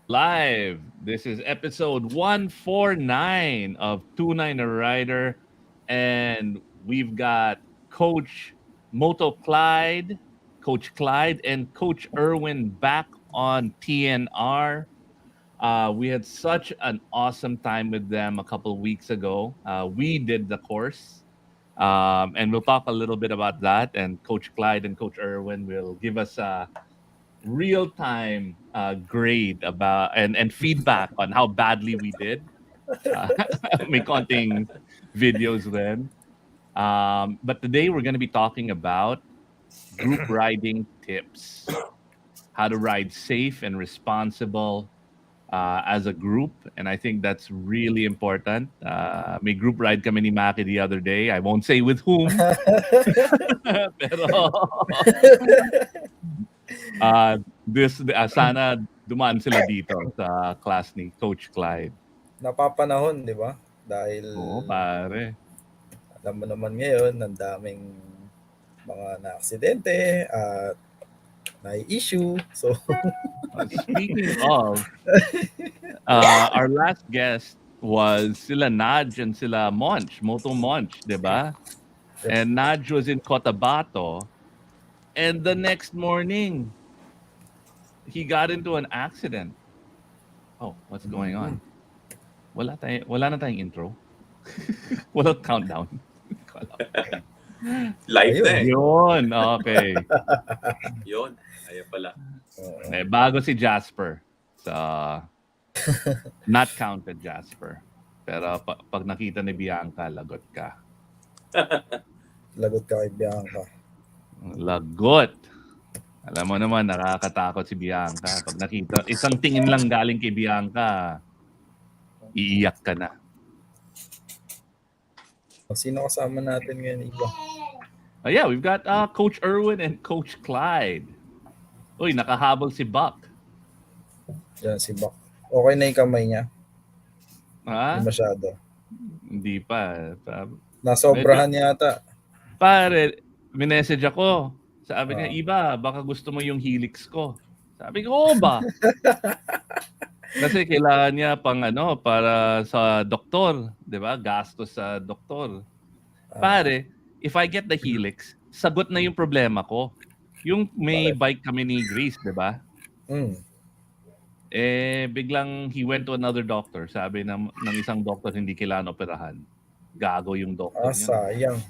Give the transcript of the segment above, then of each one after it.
Live. This is episode 149 of Tunay na Rider. And we've got Coach MotorClyde, Coach Clyde, and Coach Irwin back on TNR. We had such an awesome time with them a couple of weeks ago. We did the course. And we'll talk a little bit about that. And Coach Clyde and Coach Irwin will give us real time grade about and feedback on how badly we did. Uh, may konting videos then. But today we're going to be talking about group riding tips, how to ride safe and responsible as a group. And I think that's really important. May group ride kami ni Maki the other day. I won't say with whom, pero sana dumaan sila dito sa class ni Coach Clyde. Napapanahon, di ba? Dahil Oo, pare. alam mo naman ngayon, ang daming mga na-aksidente at na-issue. So, Speaking of, our last guest was sila Naj and sila Monch, Moto Monch, di ba? And Naj was in Cotabato. And the next morning, he got into an accident. Oh, what's going on? Wala na tayong intro. Walang countdown. Live na eh. Yun, okay. Yun. Ayun pala. Bago si Jasper. So, not counted Jasper. Pero pag nakita ni Bianca, lagot ka. lagot ka kay Bianca. Lagot. Alam mo naman, nakakatakot si Bianca. Pag nakita, isang tingin lang galing kay Bianca, iiyak ka na. Sino kasama natin ngayon, Iba? Yeah, we've got Coach Irwin and Coach Clyde. Uy, nakahabol si Buck. Yan, si Bak. Okay na yung kamay niya. Ha? Hindi masyado. Hindi pa. Nasobrahan yata. Pare, minessage ako. Sabi niya, Iba, baka gusto mo yung helix ko. Sabi ko, oo ba? Kasi kailangan niya para sa doktor, 'di ba? Gastos sa doktor. Pare, if I get the helix, sagot na yung problema ko. Yung may bike kami ni Grace, 'di ba? Biglang he went to another doctor. Sabi ng isang doctor hindi kailangan operahan. Gago yung doctor niya. Sayang.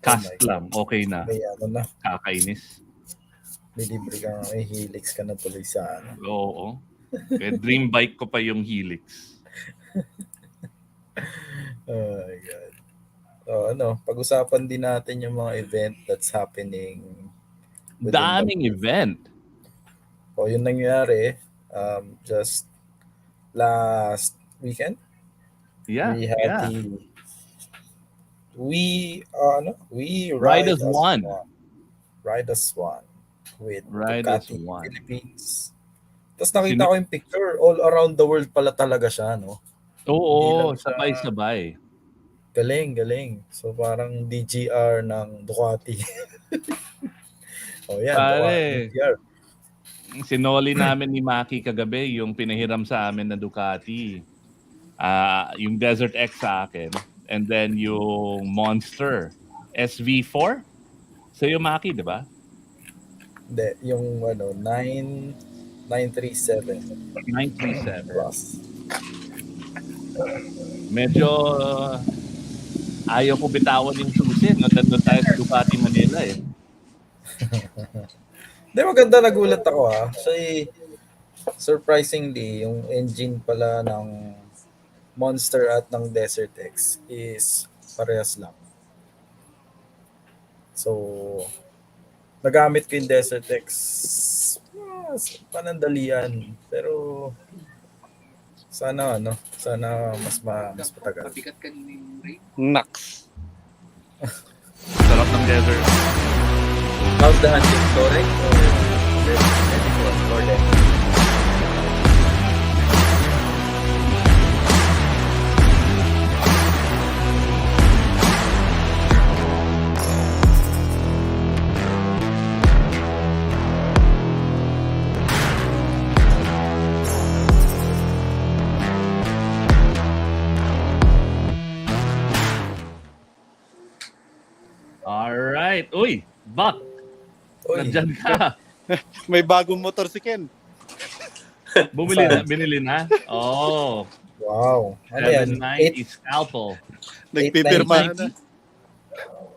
Cast lang, okay na. May na. Kakainis. May libre ka, may helix ka na tuloy sa Oo. Dream bike ko pa yung helix. Oh my God. So, pag-usapan din natin yung mga event that's happening. Daming event. Yun nangyari just last weekend. Yeah. We had we Ride as one. Ride as one with Ride as Ducati one. Philippines. Tapos nakita ko yung picture, all around the world pala talaga siya, no? Oo, sabay-sabay. Galing. So parang DGR ng Ducati. Yan. Pare, DGR. sinoli namin ni Maki kagabi yung pinahiram sa amin na Ducati. Yung Desert X sa akin. And then yung Monster SV4. So yung Maki, di ba? Hindi, yung 937 plus. Medyo ayaw ko bitawan yung susi. Nandun tayo sa Ducati Manila eh. Hindi, maganda, nagulat ako Kasi surprisingly, yung engine pala ng Monster at ng Desert X is parehas lang. So, nagamit ko yung Desert X panandalian. Pero sana mas matagal. Mabigat kanina yung rate. Max. Sarap ng desert. How's the hunting story? Or right. Uy, Buck, Uy, nandyan ka. May bagong motor si Ken. Saan? Binili na? Oh, Wow. Ano yan? 790 scalpel. Nagpipirma 890?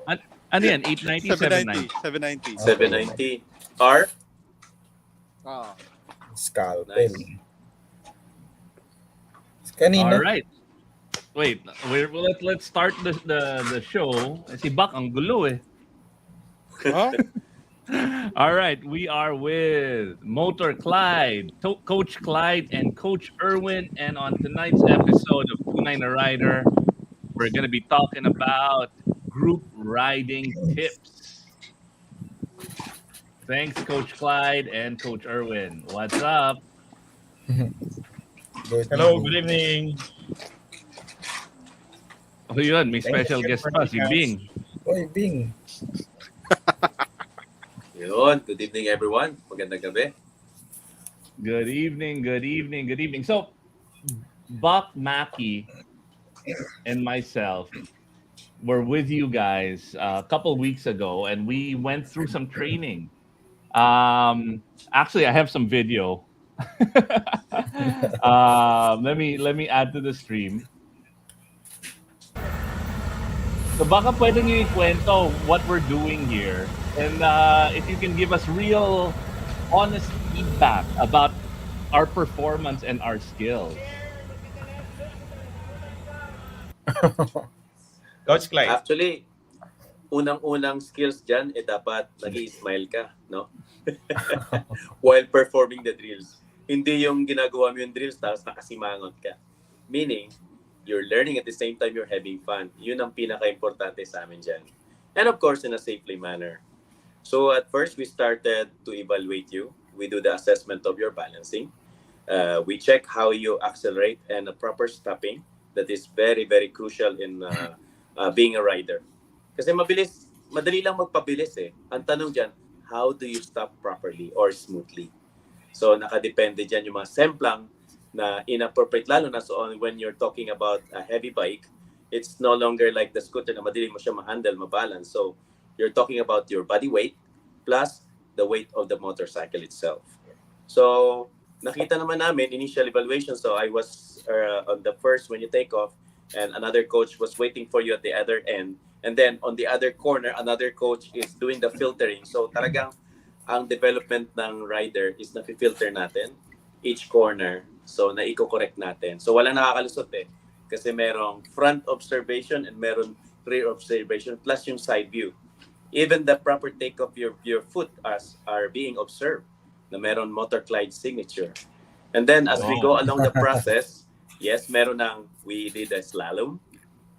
na. Ano yan? 890, 790. 790? 790. 790. R? Ah. Scalpel. Nice. Kanina. All right. Wait, let's start the show. Si Buck ang gulo eh. Huh? All right, we are with MotorClyde, Coach Clyde and Coach Erwin, and on tonight's episode of Tunay na Rider, we're going to be talking about group riding tips. Thanks, Coach Clyde and Coach Erwin. What's up? Hello, good evening. Oh, yun, may special guest pa, si Bing. Uy, Bing. Yun. Good evening, everyone. Magandang gabi. Good evening, good evening, good evening. So, Buck, Mackie, and myself were with you guys a couple weeks ago, and we went through some training. Actually, I have some video. Let me add to the stream. So baka pwede niyo ikwento what we're doing here, and if you can give us real, honest feedback about our performance and our skills. Coach Clyde. Actually, unang-unang skills dyan, dapat nag-i-smile ka, no? While performing the drills. Hindi yung ginagawa mo yung drills tapos nakasimangot ka. Meaning, you're learning at the same time you're having fun. Yun ang pinaka-importante sa amin dyan. And of course, in a safely manner. So at first, we started to evaluate you. We do the assessment of your balancing. We check how you accelerate and a proper stopping. That is very, very crucial in being a rider. Kasi madali lang magpabilis eh. Ang tanong dyan, how do you stop properly or smoothly? So nakadepende dyan yung mga semplang na inappropriate, lalo na so when you're talking about a heavy bike, it's no longer like the scooter na madali mo siya ma-handle, ma-balance. So you're talking about your body weight plus the weight of the motorcycle itself. So nakita naman namin, initial evaluation, so I was on the first when you take off, and another coach was waiting for you at the other end. And then on the other corner, another coach is doing the filtering. So talagang ang development ng rider is na-filter natin each corner. So na-correct natin. So walang nakakalusot eh. Kasi merong front observation and meron rear observation plus yung side view. Even the proper take of your foot are being observed na meron MotorClyde signature. And then as we go along the process, yes, we did a slalom.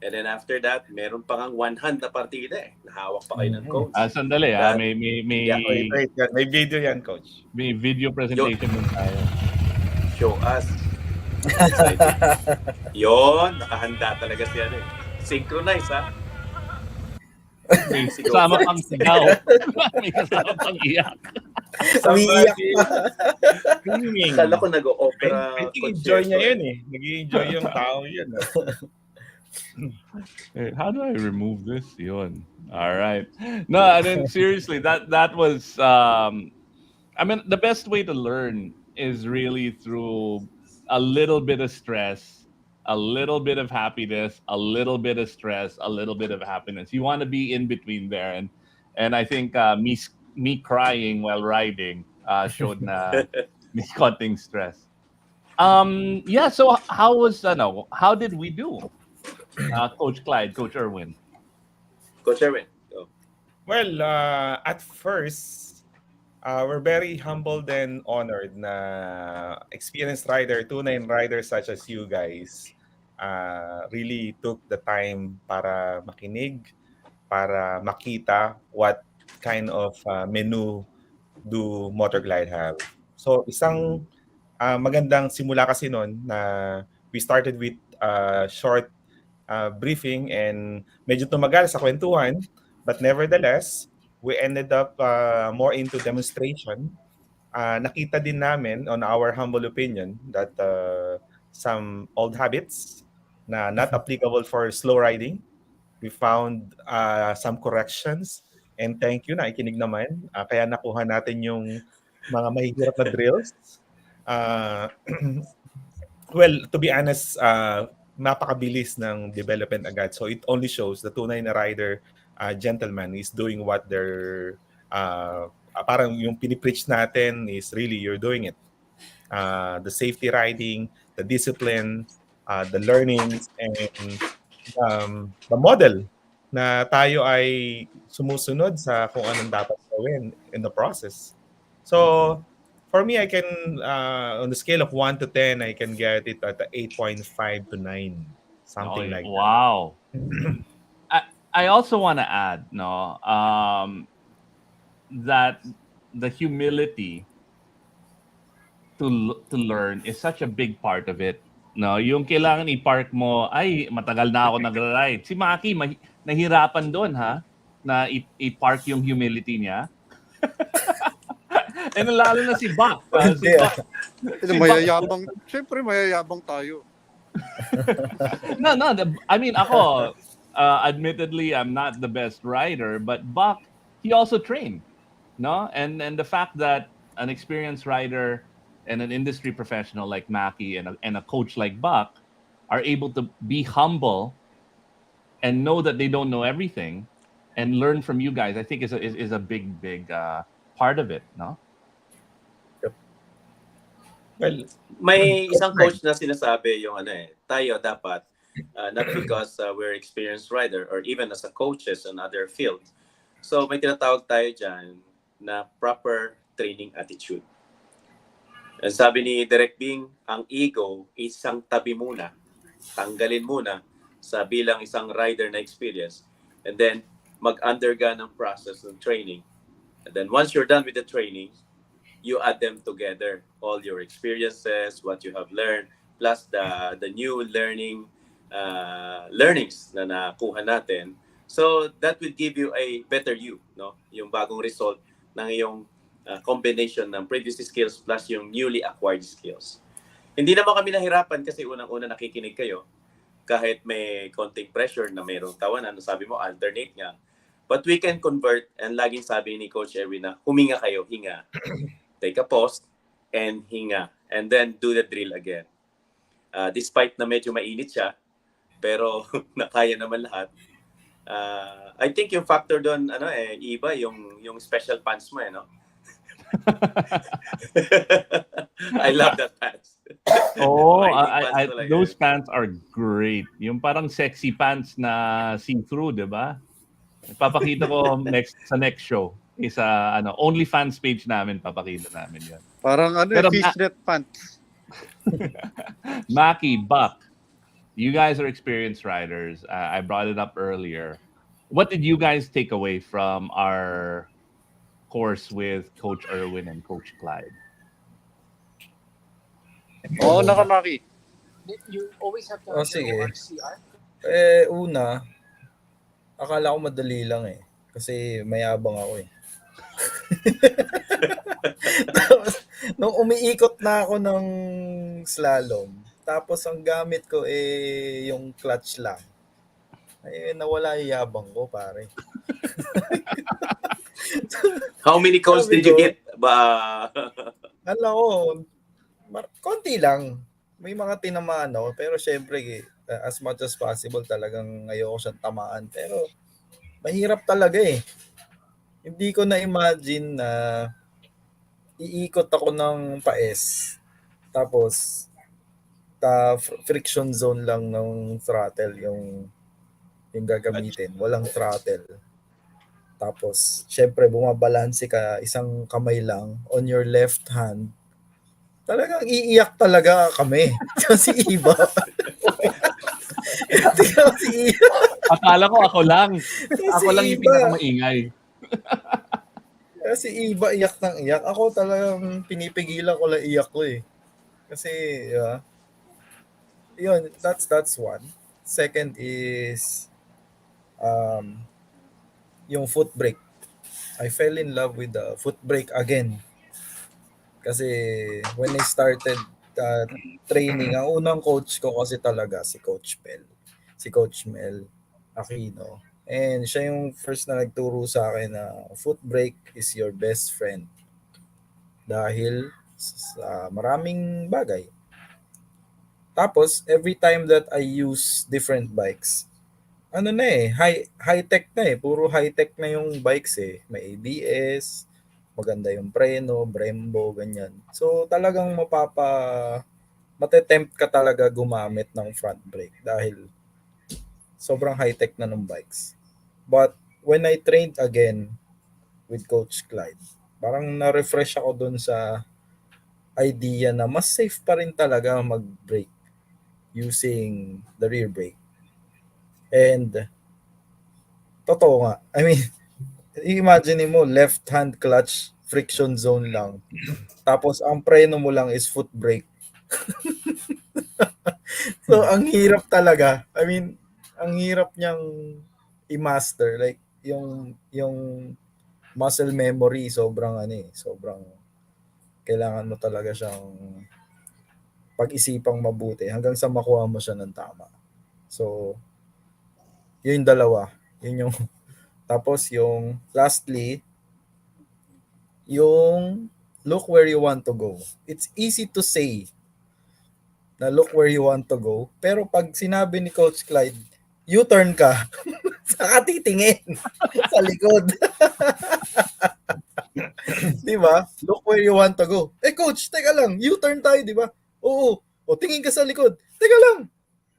And then after that, meron pa ngang one-hand na partida eh. Nahawak pa kayo ng coach. Sandali Wait. May video yan, Coach. may video presentation nun tayo. Show us. Yon, nakahanda talaga siya eh. Synchronize ha. May kasama pang sigaw. May kasama pang iyak. Umiiyak pa. Screaming. Kala ko nag-o-opera. I think enjoy niya yun eh. Nag-i-enjoy yung tao yun. Hey, how do I remove this? Yun. All right. No, I mean seriously, that was I mean the best way to learn is really through a little bit of stress, a little bit of happiness, a little bit of stress, a little bit of happiness. You want to be in between there, and I think me crying while riding showed na me konting stress. Yeah, so how did we do? Coach Clyde, Coach Erwin. Coach Erwin, go. Well, at first, we're very humbled and honored na experienced rider, tunay riders such as you guys really took the time para makinig, para makita what kind of menu do MotorClyde have. So isang magandang simula kasi noon na we started with short briefing and medyo tumagal sa kwentuhan, but nevertheless, we ended up more into demonstration. Nakita din namin, on our humble opinion, that some old habits na not applicable for slow riding, we found some corrections, And thank you, nakikinig naman. Kaya nakuha natin yung mga mahihirap na drills. Uh, well, to be honest, napakabilis ng development agad. So it only shows the tunay na rider gentleman is doing what they're parang yung pinipreach natin is really you're doing it. The safety riding, the discipline, the learnings, and the model na tayo ay sumusunod sa kung anong dapat gawin in the process. So, for me, I can, on the scale of 1 to 10, I can get it at a 8.5 to 9. Something Okay, like wow. I also want to add, no, that the humility to learn is such a big part of it. No, yung kailangan i-park mo, ay, matagal na ako nag-ride. Si Maki, nahirapan doon, ha? Na i-park yung humility niya. And lalo na si Buck. Si Hindi, Buck. Si Buck. Mayayabang, syempre mayayabang tayo. No, I mean, ako, admittedly, I'm not the best rider, but Buck, he also trained, no? And the fact that an experienced rider and an industry professional like Mackie and a coach like Buck are able to be humble and know that they don't know everything and learn from you guys, I think is a big part of it, no? well, May isang coach na sinasabi yung tayo dapat not because we're experienced rider or even as a coaches in other fields. So may tinatawag tayo dyan na proper training attitude. And sabi ni Direk Bing, ang ego isang tabi muna, tanggalin muna sa bilang isang rider na experience, and then mag-undergo ng process ng training. And then once you're done with the training, you add them together, all your experiences, what you have learned, plus the new learnings na nakuha natin. So that will give you a better you, no? Yung bagong result ng iyong combination ng previous skills plus yung newly acquired skills. Hindi naman kami nahirapan kasi unang-una nakikinig kayo kahit may konting pressure na mayroong tawanan, sabi mo alternate nga. But we can convert, and laging sabi ni Coach Erwin na huminga kayo, hinga. Take a pause and hinga. And then do the drill again. Despite na medyo mainit siya, pero nakaya naman lahat. I think yung factor doon, iba, yung special pants mo, no? I love that pants. Oh, Pants those pants are great. Yung parang sexy pants na see-through, di ba? Papakita ko sa next show. Isa OnlyFans page namin, papakita namin 'yan. Parang Pero fishnet pants. Maki, Buck, you guys are experienced riders. I brought it up earlier. What did you guys take away from our course with Coach Erwin and Coach Clyde? Oo, nakamaki. You always have to Oh, have sige. your CR. Una, akala ko madali lang kasi mayabang ako Tapos, nung umiikot na ako ng slalom, tapos ang gamit ko yung clutch lang. Nawala yung yabang ko, pare. How many calls did you get? Alam ko, konti lang. May mga tinamaan ako, pero syempre, as much as possible talagang ayoko siyang tamaan. Pero mahirap talaga Hindi ko na-imagine na iikot ako ng paes. Tapos, friction zone lang ng throttle yung gagamitin. Walang throttle. Tapos, syempre, bumabalanse ka isang kamay lang on your left hand. Talagang iiyak talaga kami. Kasi iba. Kasi iba. Akala ko ako lang. Ako lang yung iba. pinakamaingay. Kasi iba iyak ng iyak. Ako talagang pinipigilan ko lang iyak ko Kasi, yun, that's one. Second is, yung foot brake. I fell in love with the foot brake again. Kasi when I started training, ang unang coach ko kasi talaga si Coach Mel Aquino. And siya yung first na nagturo sa akin na foot brake is your best friend. Dahil sa maraming bagay. Tapos, every time that I use different bikes, ano na eh, high-tech na eh. Puro high-tech na yung bikes eh. May ABS, maganda yung preno, Brembo, ganyan. So, talagang matetempt ka talaga gumamit ng front brake dahil sobrang high-tech na ng bikes. But when I trained again with Coach Clyde, parang na-refresh ako dun sa idea na mas safe pa rin talaga mag-brake using the rear brake. And totoo nga. I mean, imagine mo left hand clutch friction zone lang. Tapos ang preno mo lang is foot brake. So ang hirap talaga. I mean, ang hirap niyang i-master like yung muscle memory sobrang sobrang kailangan mo talaga siyang pag-isipang mabuti hanggang sa makuha mo siya ng tama. So, yun yung dalawa. Yun yung tapos yung lastly, yung look where you want to go. It's easy to say na look where you want to go, pero pag sinabi ni Coach Clyde, U-turn ka, saka titingin sa likod. Di ba? Look where you want to go. Eh coach, teka lang, U-turn tayo, di ba? Oo. O tingin ka sa likod. Teka lang.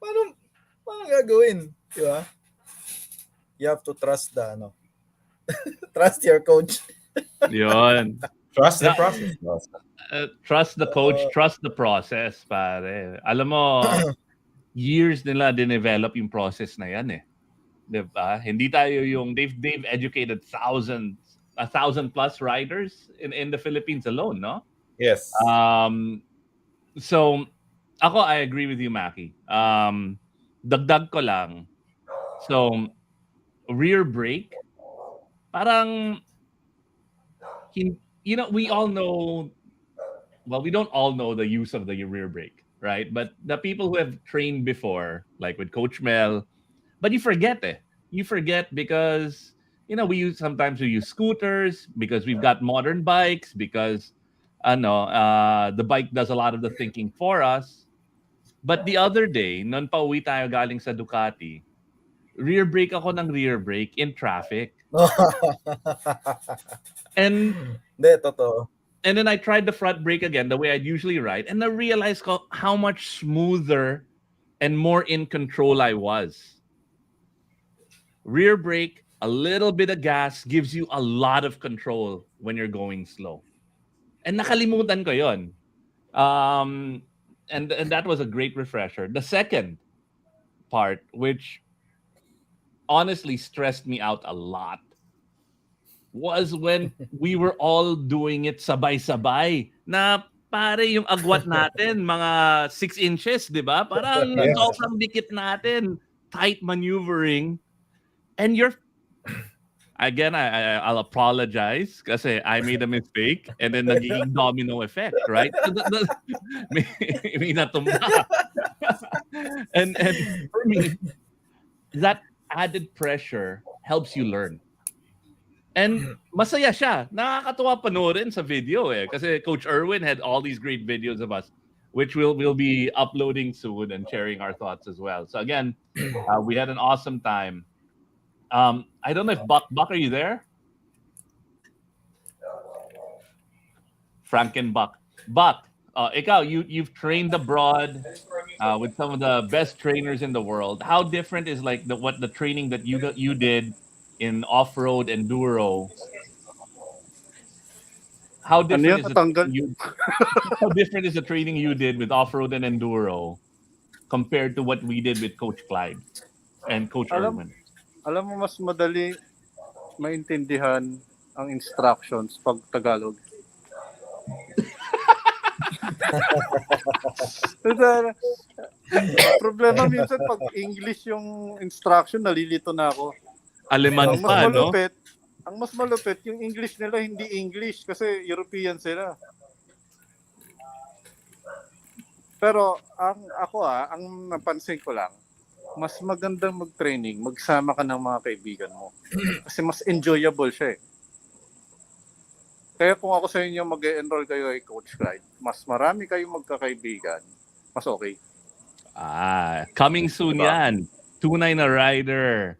Paano gagawin? Di ba? You have to trust trust your coach. Yun. Trust the Na- process. Trust the coach, trust the process, pare. Alam mo, years nila dinevelop yung process na yan eh. Diba? Hindi tayo yung, they've educated 1,000 plus riders in the Philippines alone, no? Yes. So, ako, I agree with you, Maki. Dagdag ko lang. So, rear brake, parang, we all know, well, we don't all know the use of the rear brake, right? But the people who have trained before, like with Coach Mel, but you forget it. You forget because, sometimes we use scooters because we've got modern bikes because, the bike does a lot of the thinking for us. But the other day, nun pa uwi tayo galing sa Ducati, rear brake ako ng rear brake in traffic. And Hindi, totoo. And then I tried the front brake again, the way I'd usually ride, and I realized how much smoother and more in control I was. Rear brake, a little bit of gas gives you a lot of control when you're going slow. And nakalimutan ko yon. And that was a great refresher. The second part, which honestly stressed me out a lot, was when we were all doing it sabay-sabay. Na pare yung agwat natin, mga 6 inches, di ba? Parang Yes. sobrang dikit natin. Tight maneuvering. And again, I'll apologize kasi I made a mistake and then nagiging domino effect, right? So may natumba. and for me, that added pressure helps you learn. And masaya siya. Nakakatuwa panoorin sa video eh. Kasi Coach Erwin had all these great videos of us, which we'll be uploading soon and sharing our thoughts as well. So again, we had an awesome time. I don't know if Buck, are you there? Frankenbuck. Buck, ikaw, you've trained abroad with some of the best trainers in the world. How different is like the training that you did in off-road enduro? How different how different is the training you did with off-road and enduro compared to what we did with Coach Clyde and Coach Erwin? Alam mo, mas madali maintindihan ang instructions pag Tagalog. Problema minsan pag English yung instruction, nalilito na ako. Aleman pa, no? Ang mas malupit, yung English nila hindi English kasi European sila. Pero ang napansin ko lang, mas magandang mag-training, magsama ka ng mga kaibigan mo. Kasi mas enjoyable siya eh. Kaya kung ako sa inyo mag-enroll kayo kay Coach Clyde, mas marami kayong magkakaibigan, mas okay. Coming soon Diba? yan. Tunay na rider.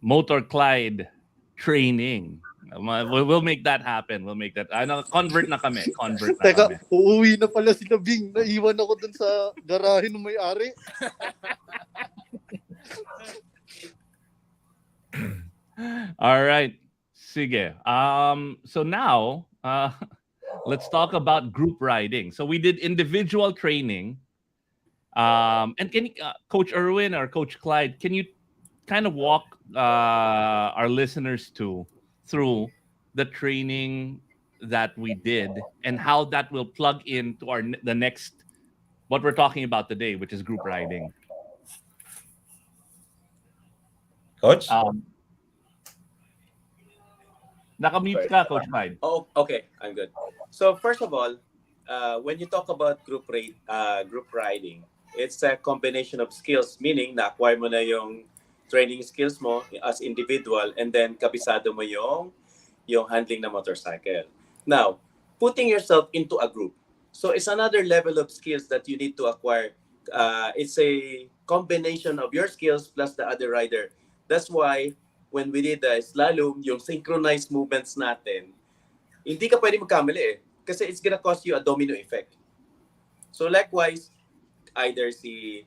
MotorClyde training. We'll make that happen. We'll make that. Ano, convert na kami. Convert na Teka, kami. uuwi na pala sila Bing. Naiwan ako dun sa garahe ng may-ari. All right. Sige. So now, let's talk about group riding. So we did individual training. And can you, Coach Erwin or Coach Clyde, can you kind of walk our listeners through the training that we did and how that will plug into the next what we're talking about today, which is group riding. Coach? Nakamute ka, Coach Clyde. Oh, okay. I'm good. So first of all, when you talk about group riding, it's a combination of skills, meaning na-acquire mo na yung training skills mo as individual and then kabisado mo yung handling na motorcycle. Now, putting yourself into a group. So it's another level of skills that you need to acquire. It's a combination of your skills plus the other rider. That's why when we did the slalom, yung synchronized movements natin, hindi ka pwede magkamali eh. Kasi it's gonna cause you a domino effect. So likewise, either si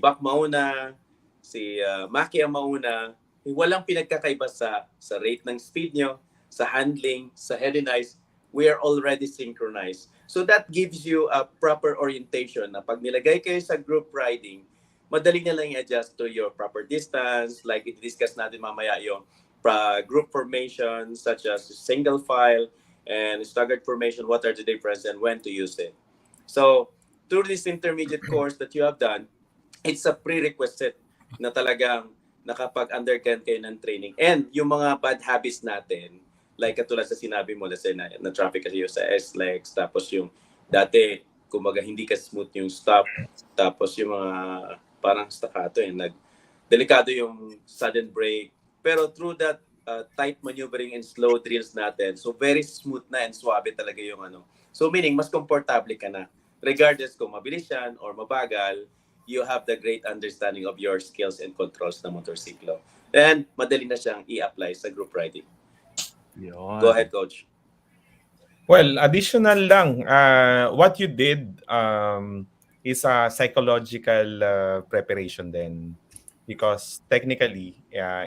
Bak mauna, si Maki ang mauna, walang pinagkakaiba sa rate ng speed nyo, sa handling, sa head and eyes, we are already synchronized. So that gives you a proper orientation na pag nilagay kayo sa group riding, madali na lang i-adjust to your proper distance, like i-discuss natin mamaya yung group formation such as single file and staggered formation, what are the difference and when to use it. So through this intermediate course that you have done, it's a prerequisite na talagang nakapag-undergone kayo ng training. And yung mga bad habits natin, like katulad sa sinabi mo, let's say na traffic kayo sa S-legs, tapos yung dati, kumbaga hindi ka smooth yung stop, tapos yung mga parang staccato delikado yung sudden brake. Pero through that tight maneuvering and slow drills natin, so very smooth na and suabe talaga yung So meaning, mas komportable ka na. Regardless kung mabilis yan or mabagal, you have the great understanding of your skills and controls na motorsiklo. And madali na siyang i-apply sa group riding. Yun. Go ahead, Coach. Well, additional lang, what you did is a psychological preparation then. Because technically,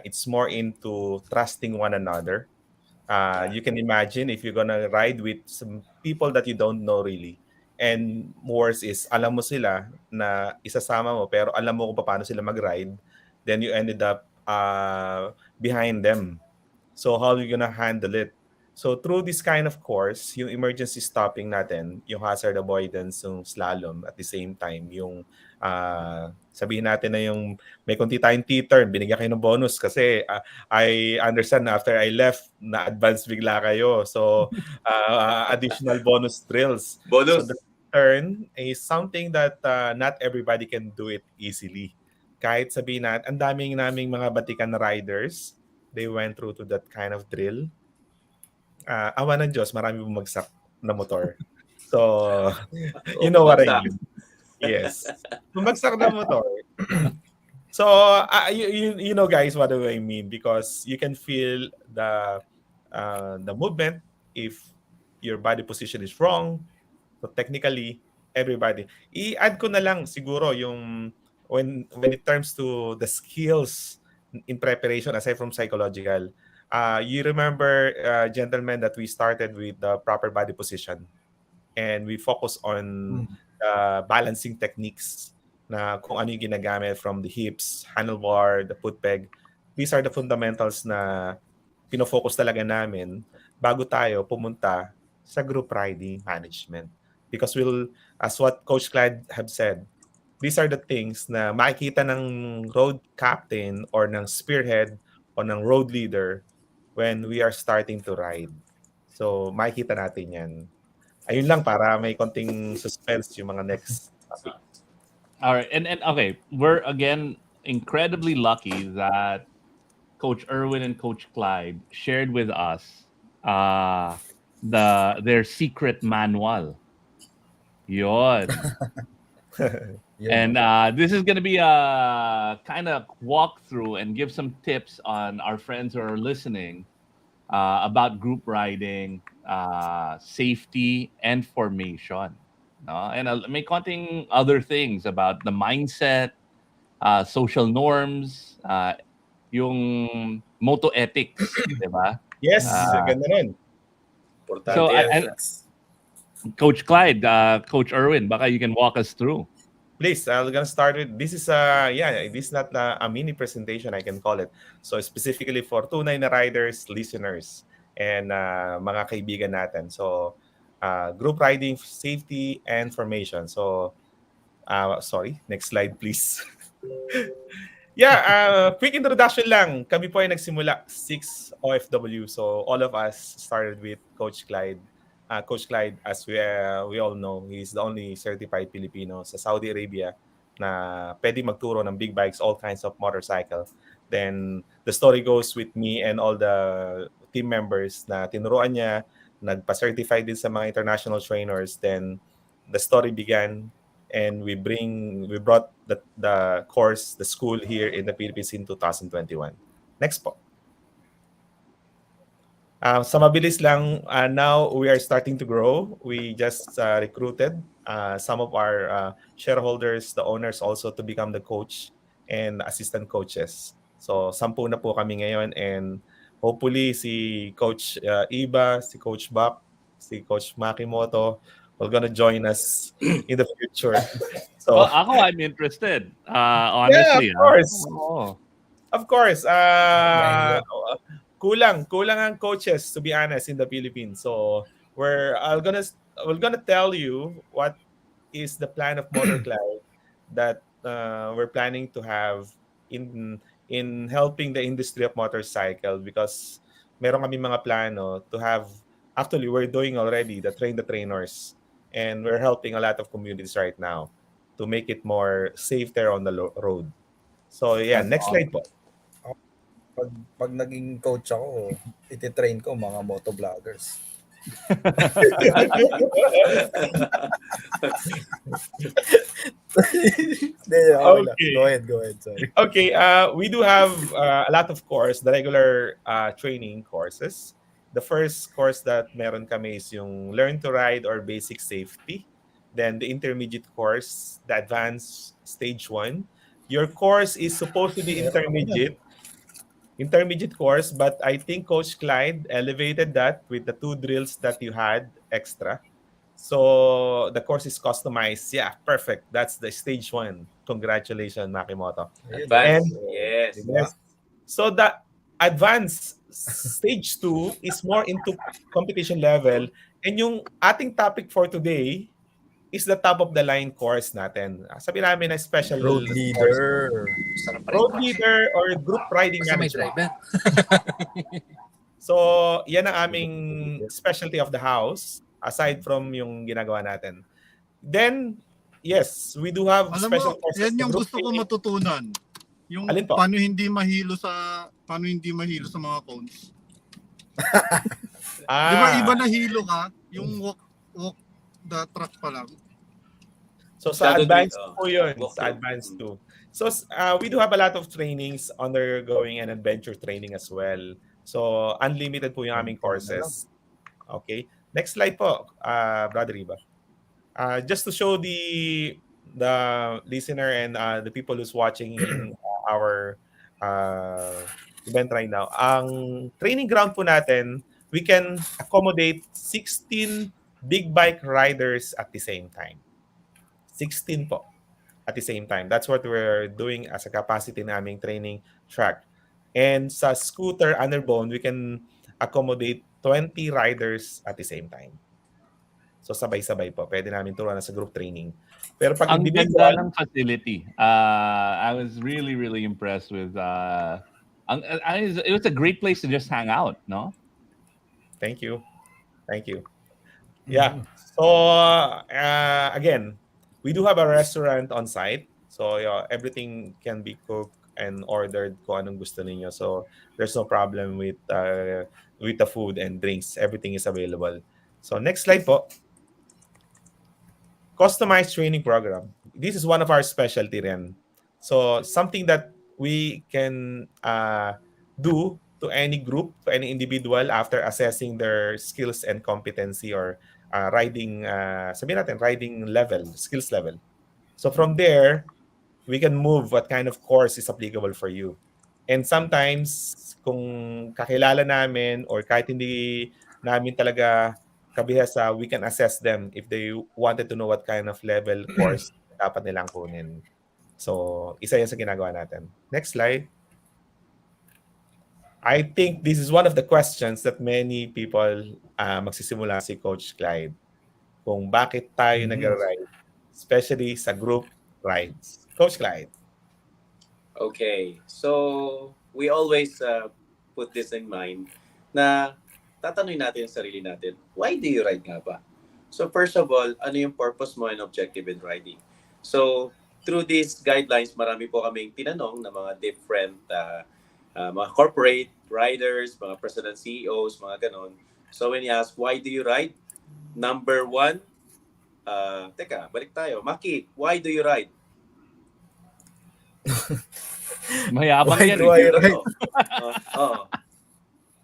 it's more into trusting one another. You can imagine if you're gonna ride with some people that you don't know really. And worse is, alam mo sila na isasama mo, pero alam mo kung paano sila mag-ride, then you ended up behind them. So how are you gonna handle it? So through this kind of course, yung emergency stopping natin, yung hazard avoidance, yung slalom, at the same time, yung sabihin natin na yung may konti tayong T-turn, binigyan kayo ng bonus kasi I understand na after I left, na-advance bigla kayo. So additional bonus drills. Bonus. So the turn is something that not everybody can do it easily. Kahit sabihin natin, ang naming mga batikan na riders, they went through to that kind of drill. Awa ng Diyos, marami bumagsak na motor. So, you know what I mean. Yes. Bumagsak na motor. So, you know guys what do I mean, because you can feel the movement if your body position is wrong. So technically, everybody. I-add ko na lang siguro yung when it comes to the skills in preparation aside from psychological. You remember, gentlemen, that we started with the proper body position and we focus on balancing techniques na kung ano yung ginagamit from the hips, handlebar, the foot peg. These are the fundamentals na pinofocus talaga namin bago tayo pumunta sa group riding management. Because as what Coach Clyde have said, these are the things na makikita ng road captain or ng spearhead o ng road leader when we are starting to ride. So, makikita natin yan. Ayun lang para may konting suspense yung mga next topic. All right. And okay, we're again incredibly lucky that Coach Irwin and Coach Clyde shared with us uh, their secret manual. Yon. Yun, And no? this is going to be a kind of walkthrough and give some tips on our friends who are listening about group riding, safety, and formation. No? And may konting other things about the mindset, social norms, yung moto ethics, di ba? Yes, Mm. ganda nun. So, Importante yan. Ethics. Coach Clyde, Coach Irwin, baka you can walk us through. Please, I'm gonna start with this is this is not a mini presentation, I can call it. So specifically for Tunay na riders, listeners, and mga kaibigan natin. So group riding, safety, and formation. So sorry, next slide please. Quick introduction lang. Kami po ay nagsimula 6 OFW. So all of us started with Coach Clyde. Coach Clyde, as we all know, he's the only certified Filipino sa Saudi Arabia na pwede magturo ng big bikes, all kinds of motorcycle. Then the story goes with me and all the team members na tinuruan niya, nagpa-certify din sa mga international trainers. Then the story began and we brought the course, the school here in the Philippines in 2021. Next po. Sa mabilis lang, now we are starting to grow. We just recruited some of our shareholders, the owners also to become the coach and assistant coaches. So 10 na po kami ngayon and hopefully si Coach Iba, si Coach Bak, si Coach Makimoto will gonna join us in the future. So Well, ako, I'm interested. Honestly. of course. Oh. Of course. Why not? Kulang ang coaches, to be honest, in the Philippines. So we're gonna tell you what is the plan of MotorClyde that we're planning to have in helping the industry of motorcycle, because meron kami mga plano to have, actually we're doing already the trainers, and we're helping a lot of communities right now to make it more safer on the road. So next slide po. Pag naging coach ako, ititrain ko mga motovloggers. Okay lang. Okay. Go ahead. Sorry. Okay, we do have a lot of course, the regular training courses. The first course that meron kami is yung Learn to Ride or Basic Safety. Then the intermediate course, the Advanced Stage 1. Your course is supposed to be intermediate course, but I think Coach Clyde elevated that with the 2 drills that you had extra. So the course is customized. Yeah, perfect. That's the stage 1. Congratulations, Makimoto. Advance. And- Yes. Yes. So the advanced stage 2 is more into competition level. And yung ating topic for today is the top of the line course natin. Sabi namin na special Road course. leader. Sarap pa rin. Road leader or group riding Basta may management. driver. So, yan ang aming specialty of the house aside from yung ginagawa natin. Then, yes, we do have Alam special mo, courses. yan yung Group gusto ko training. matutunan. Yung Alin po? paano hindi mahilo sa mga cones. Di ba iba na hilo ka? Yung walk the track pa lang. So sa Shadow advanced drill, po yun. walk Sa through. advanced too. So we do have a lot of trainings undergoing an adventure training as well. So unlimited po yung aming courses. Okay. Next slide po, Brother Riba. Just to show the listener and the people who's watching in our event right now. Ang training ground po natin, we can accommodate 16 big bike riders at the same time. 16 po at the same time. That's what we're doing as a capacity naming training track. And sa scooter underbone, we can accommodate 20 riders at the same time. So sabay-sabay po. Pwede namin turuan sa group training. Pero pag Ang ganda individual, ng facility. I was really, really impressed with it was a great place to just hang out, no? Thank you. Yeah. So again, we do have a restaurant on site. So everything can be cooked and ordered kung anong gusto ninyo. So there's no problem with the food and drinks. Everything is available. So next slide po. Customized training program. This is one of our specialty rin. So something that we can do to any group, to any individual after assessing their skills and competency or riding, sabihin natin, riding level, skills level. So from there, we can move what kind of course is applicable for you. And sometimes, kung kakilala namin or kahit hindi namin talaga kabihasa, we can assess them if they wanted to know what kind of level course dapat nilang kunin. So, isa yan sa ginagawa natin. Next slide. I think this is one of the questions that many people magsisimula si Coach Clyde. Kung bakit tayo nag-ride, especially sa group rides. Coach Clyde. Okay. So, we always put this in mind na tatanungin natin yung sarili natin, why do you ride nga ba? So, first of all, ano yung purpose mo and objective in riding? So, through these guidelines, marami po kaming tinanong na mga different mga corporate riders, mga president CEOs, mga ganon. So, when you ask, why do you ride? Number one, teka, balik tayo. Maki, why do you ride? Mayabang Why yan. do I ride? Para sa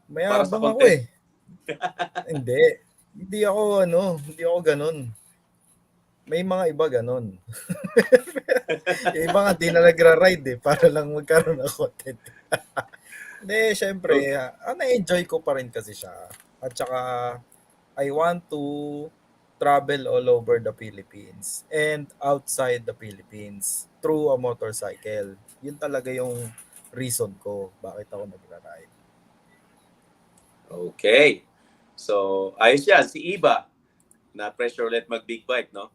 Mayabang ako content. Hindi. Hindi ako ganun. May mga iba ganun. Yung iba nga di na nagra-ride para lang magkaroon ng content. Hindi, syempre, na-enjoy ko pa rin kasi siya. At saka, I want to travel all over the Philippines and outside the Philippines through a motorcycle. Yun talaga yung reason ko bakit ako nagra-ride. Okay. So, ayos yan. Si Iba, na-pressure ulit mag-big bike, no?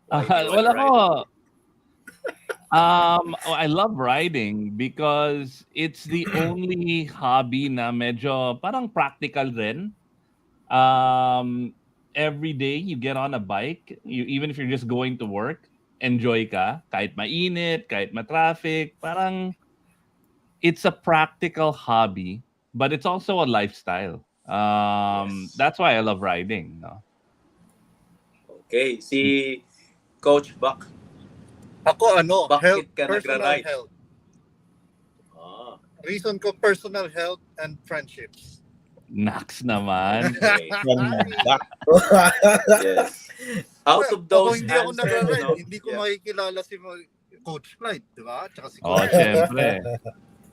Why do you Well, wanna ako, ride? I love riding because it's the only hobby na medyo parang practical rin. Every day you get on a bike, even if you're just going to work, enjoy ka, kahit mainit, kahit ma-traffic, parang it's a practical hobby, but it's also a lifestyle. Yes. That's why I love riding. No? Okay. Si Coach Buck, Ako bakit health, ka personal nagra-ride? health. Ah, Reason ko personal health and friendships. Nax naman. okay. Ganda. Yes. Out of Ako those hindi ako answers, nagra-ride, no? hindi ko Yeah. makikilala si Coach Clyde, di ba? Tsaka si Oh, Coach. syempre.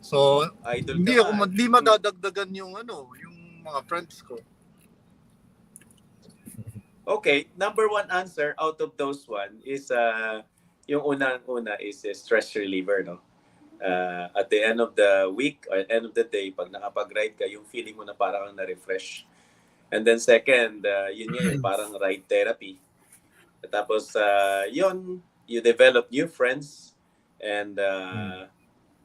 So, Idol hindi ka ako nga. hindi madadagdagan yung yung mga friends ko. Okay, number one answer out of those one is yung unang-una is a stress reliever, no? At the end of the week or end of the day, pag nakapag-ride ka, yung feeling mo na parang kang na-refresh. And then second, yun nga yung parang ride therapy. Tapos yun, you develop new friends and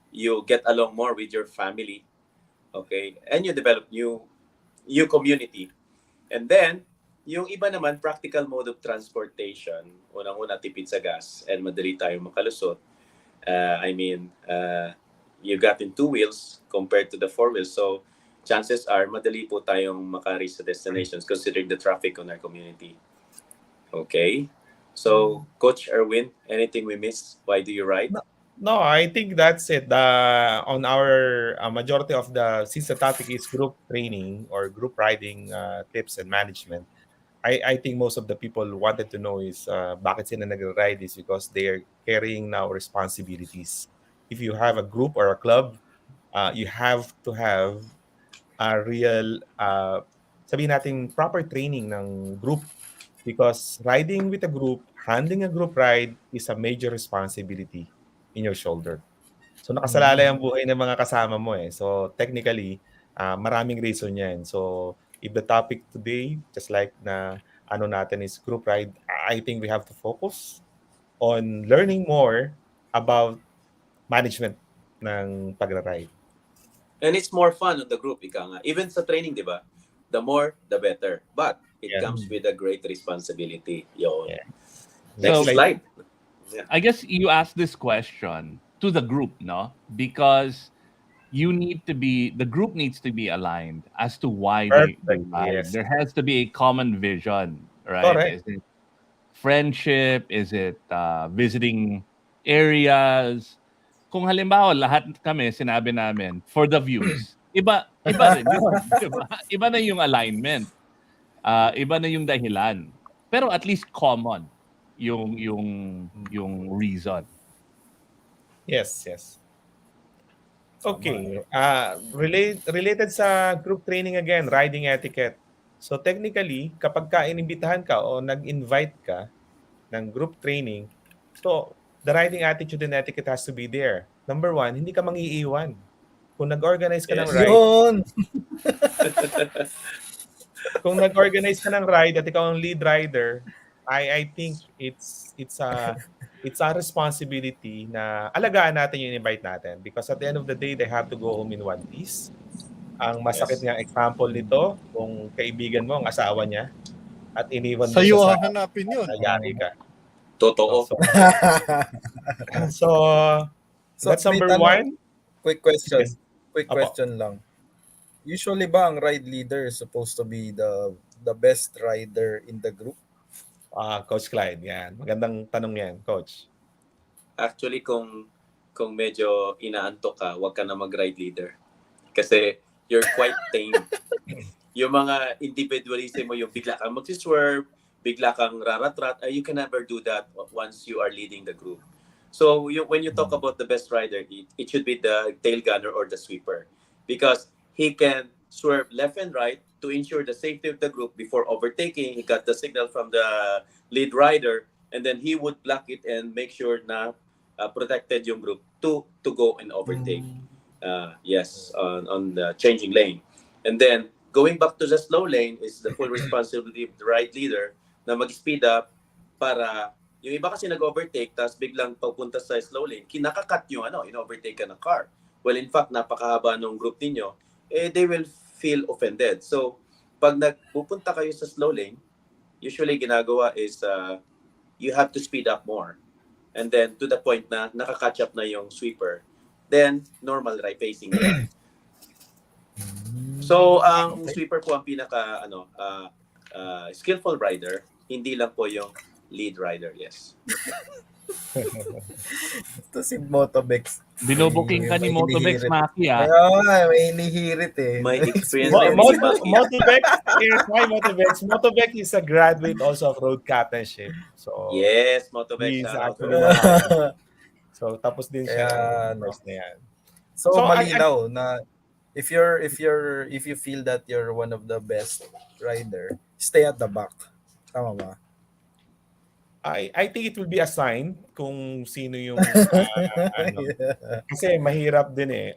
you get along more with your family. Okay? And you develop new community. And then, yung iba naman, practical mode of transportation, unang-una tipid sa gas and madali tayong makalusot. You got in two wheels compared to the four wheels. So, chances are, madali po tayong maka-reach sa destinations considering the traffic on our community. Okay? So, Coach Erwin, anything we missed? Why do you ride? No, I think that's it. On our majority of since the topic is group training or group riding tips and management, I think most of the people wanted to know is bakit sila nag-ride is because they're carrying now responsibilities. If you have a group or a club, you have to have a real, sabihin natin, proper training ng group. Because riding with a group, handling a group ride is a major responsibility in your shoulder. So nakasalalay ang buhay ng mga kasama mo eh. So technically, maraming reason yan. So if the topic today, just like na ano natin is group ride, I think we have to focus on learning more about management ng pagra-ride. And it's more fun on the group, ika nga. Even sa training, di ba? The more, the better. But it Yeah. comes with a great responsibility. Yun. Yeah. Next So- slide. Yeah. I guess you asked this question to the group, no? Because the group needs to be aligned as to why they Perfect. ride. Yes. There has to be a common vision, right? Correct. Is it friendship? Is it visiting areas? Kung halimbawa lahat kami sinabi namin for the views. Iba rin yun, di ba? Iba na yung alignment. Iba na yung dahilan. Pero at least common yung reason. Yes, yes. Tama. Okay. Related sa group training again, riding etiquette. So technically, kapag inimbitahan ka o nag-invite ka ng group training, so the riding attitude and etiquette has to be there. Number one, hindi ka mangiiwan. Kung nag-organize ka ng Yes. ride, Yun! kung nag-organize ka ng ride at ikaw ang lead rider, I think it's a responsibility na alagaan natin yung invite natin because at the end of the day, they have to go home in one piece. Ang masakit Yes. nga example nito, kung kaibigan mo ang asawa niya at iniwan mo Sa'yo siya sa hahanapin yun. yari ka. Totoo. So, so So, that's may number tanong, one. quick question. Yes. Quick Apo. question lang. Usually ba ang ride leader is supposed to be the best rider in the group? Coach Clyde, yan. Magandang tanong yan, Coach. Actually, kung medyo inaantok ka, wag ka na mag-ride leader. Kasi you're quite tame. Yung mga individualism mo, yung bigla kang magsiswerve, bigla kang raratrat, you can never do that once you are leading the group. So when you talk about the best rider, it should be the tail gunner or the sweeper. Because he can swerve left and right to ensure the safety of the group before overtaking. He got the signal from the lead rider, and then he would block it and make sure na protected yung group to go and overtake. Yes, on the changing lane. And then going back to the slow lane is the full responsibility of the ride leader na mag-speed up para yung iba kasi nag-overtake tapos biglang papunta sa slow lane, kinakakat yung in-overtake ka ng car. Well, in fact, napakahaba ng group ninyo, they will feel offended. So, pag nagpupunta kayo sa slow lane, usually ginagawa is you have to speed up more. And then to the point na nakaka-catch up na yung sweeper, then normal right facing na yan. So, ang sweeper po ang pinaka skillful rider, hindi lang po yung lead rider, yes. Ito si Motobex. Binubuking ka ni May Motobex hinihirit. Maki, Kaya nga, may hinihirit eh. May experience din si Maki. Motobex, here's why Motobex. Motobex is a graduate also of road captainship. So, Yes, Motobex. he's shout out to actually him. so tapos din Kaya, siya ng course na yan. So, So, malinaw na if you feel that you're one of the best rider, stay at the back. Tama ba? I think it will be a sign kung sino yung kasi mahirap din eh.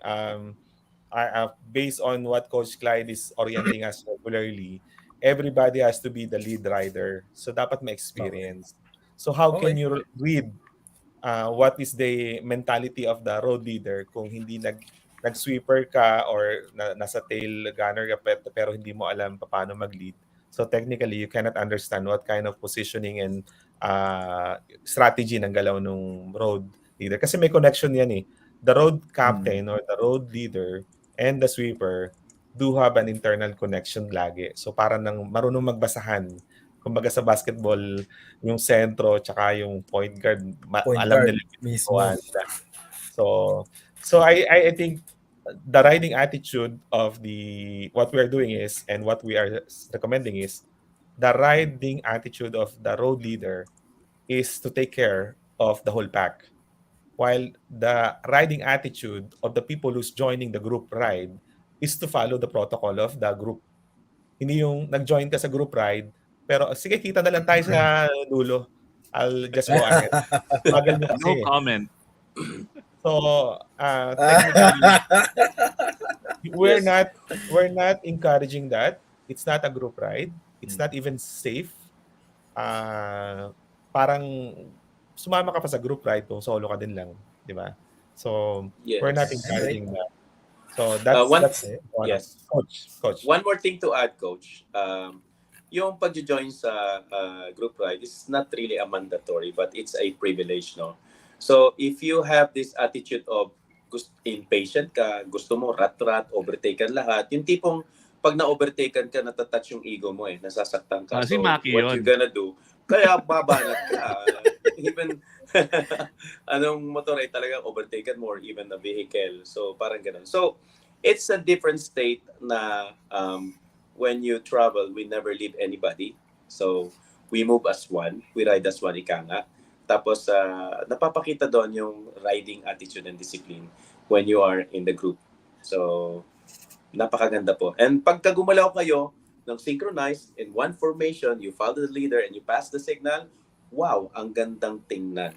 Based on what Coach Clyde is orienting us regularly, everybody has to be the lead rider. So dapat may experience. So how can you read what is the mentality of the road leader kung hindi nag-sweeper ka or nasa tail gunner ka pero hindi mo alam paano mag-lead? So technically, you cannot understand what kind of positioning and strategy ng galaw ng road leader. Kasi may connection yan eh. The road captain or the road leader and the sweeper do have an internal connection lagi. So para nang marunong magbasahan. Kumbaga sa basketball, yung sentro tsaka yung point guard, alam nila mismo. So I think the riding attitude of what we are doing is, and what we are recommending is, the riding attitude of the road leader is to take care of the whole pack. While the riding attitude of the people who's joining the group ride is to follow the protocol of the group. Hindi yung nag-join ka sa group ride, pero sige, kita na lang tayo sa dulo. I'll just go ahead. Bagal mo kasi. No comment. So, technically, we're not encouraging that. It's not a group ride. It's not even safe. Parang sumama ka pa sa group ride kung solo ka din lang, di ba? So, Yes. we're not encouraging that. So, that's Yes. Coach. One more thing to add, Coach. yung pag-join sa group ride is not really a mandatory, but it's a privilege, no? So, if you have this attitude of impatient ka, gusto mo rat-rat, overtaken lahat, yung tipong pag na-overtaken ka, natatouch yung ego mo nasasaktan ka. Si So, Maki what you yun. gonna do? Kaya babanat ka. Even anong motor ay talagang overtaken mo or even a vehicle. So, parang ganun. So, it's a different state na when you travel, we never leave anybody. So, we move as one. We ride as one, ika nga. Tapos, napapakita doon yung riding attitude and discipline when you are in the group. So, napakaganda po. And pagka gumalaw kayo ng synchronized in one formation, you follow the leader and you pass the signal, wow, ang gandang tingnan.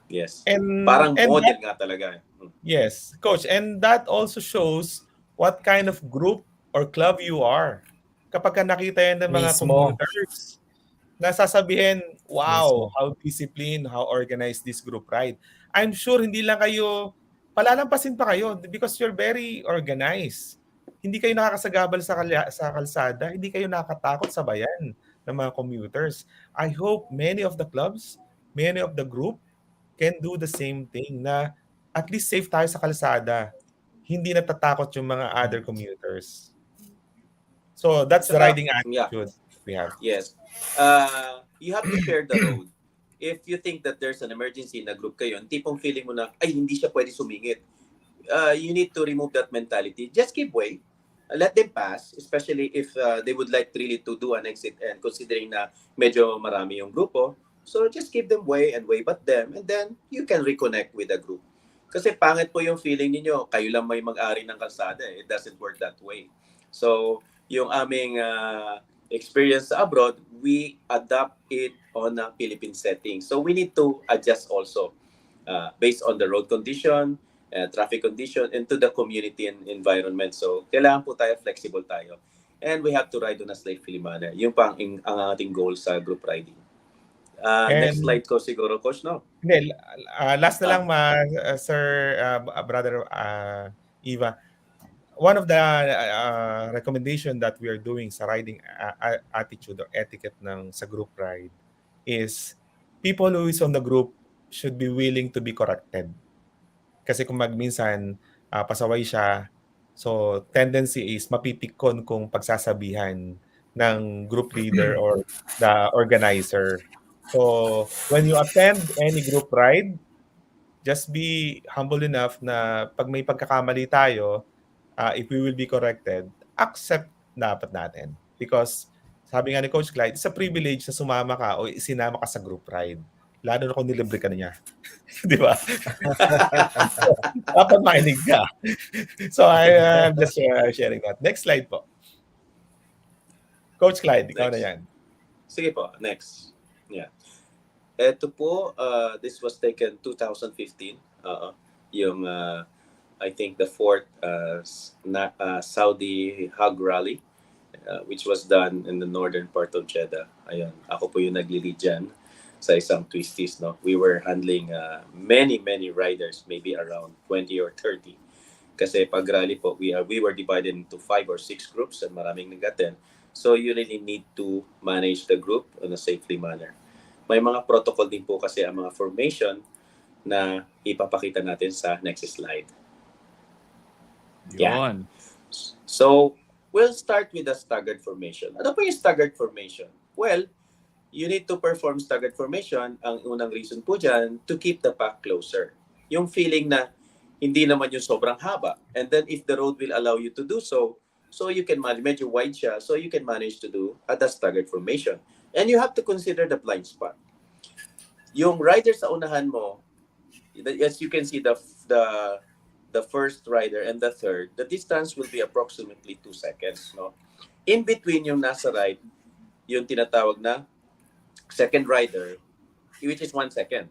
Yes. Parang model nga talaga. Yes, coach. And that also shows what kind of group or club you are. Kapag ka nakita yan ng mga Mismo. commuters, nasasabihin, wow, Mismo. how disciplined, how organized this group ride. I'm sure hindi lang kayo, palalampasin pa kayo because you're very organized. Hindi kayo nakakasagabal sa kalsada, hindi kayo nakakatakot sa bayan ng mga commuters. I hope many of the clubs, many of the group can do the same thing na at least safe tayo sa kalsada. Hindi natatakot yung mga other commuters. So that's the riding attitude we have. Yes. You have to share the road. If you think that there's an emergency na group kayo, tipong feeling mo na, ay, hindi siya pwede sumingit. You need to remove that mentality. Just give way. Let them pass, especially if they would like really to do an exit and considering na medyo marami yung grupo. So just give them way and wave at them and then you can reconnect with the group. Kasi pangit po yung feeling niyo, kayo lang may mag-ari ng kalsada. It doesn't work that way. So yung aming experience abroad, we adapt it on a Philippine setting. So we need to adjust also based on the road condition, traffic condition, and to the community and environment. So kailangan po tayo, flexible tayo. And we have to ride on a safely manner. Yung pang ang ating goal sa group riding. Next slide ko siguro, Coach, no? Hindi, last na lang, Sir, Brother Eva. One of the recommendation that we are doing sa riding attitude or etiquette sa group ride is people who is on the group should be willing to be corrected. Kasi kung minsan pasaway siya, so tendency is mapipikon kung pagsasabihan ng group leader or the organizer. So when you attend any group ride, just be humble enough na pag may pagkakamali tayo, if we will be corrected, accept dapat natin. Because sabi nga ni Coach Clyde, it's a privilege na sumama ka o isinama ka sa group ride. Lalo na kung nilibre ka na niya. Di ba? Dapat makinig ka. So I'm just sharing that. Next slide po. Coach Clyde, ikaw na yan. Sige po, next. Yeah. Ito po, this was taken 2015. Yung, I think, the fourth Saudi Hug Rally, which was done in the northern part of Jeddah. Ayun, ako po yung nagli-lead dyan sa isang twisties. No? We were handling many riders, maybe around 20 or 30. Kasi pag rally po, we were divided into 5 or 6 groups and maraming nag-attend. So you really need to manage the group in a safely manner. May mga protocol din po kasi ang mga formation na ipapakita natin sa next slide. Yun. So, we'll start with the staggered formation. Ano po yung staggered formation? Well, you need to perform staggered formation. Ang unang reason po dyan, to keep the pack closer. Yung feeling na hindi naman yung sobrang haba. And then if the road will allow you to do so you can manage, medyo wide siya, so you can manage to do at a staggered formation. And you have to consider the blind spot. Yung rider sa unahan mo, as you can see, the first rider and the third, the distance will be approximately 2 seconds. No? In between yung nasa right, yung tinatawag na second rider, which is 1 second.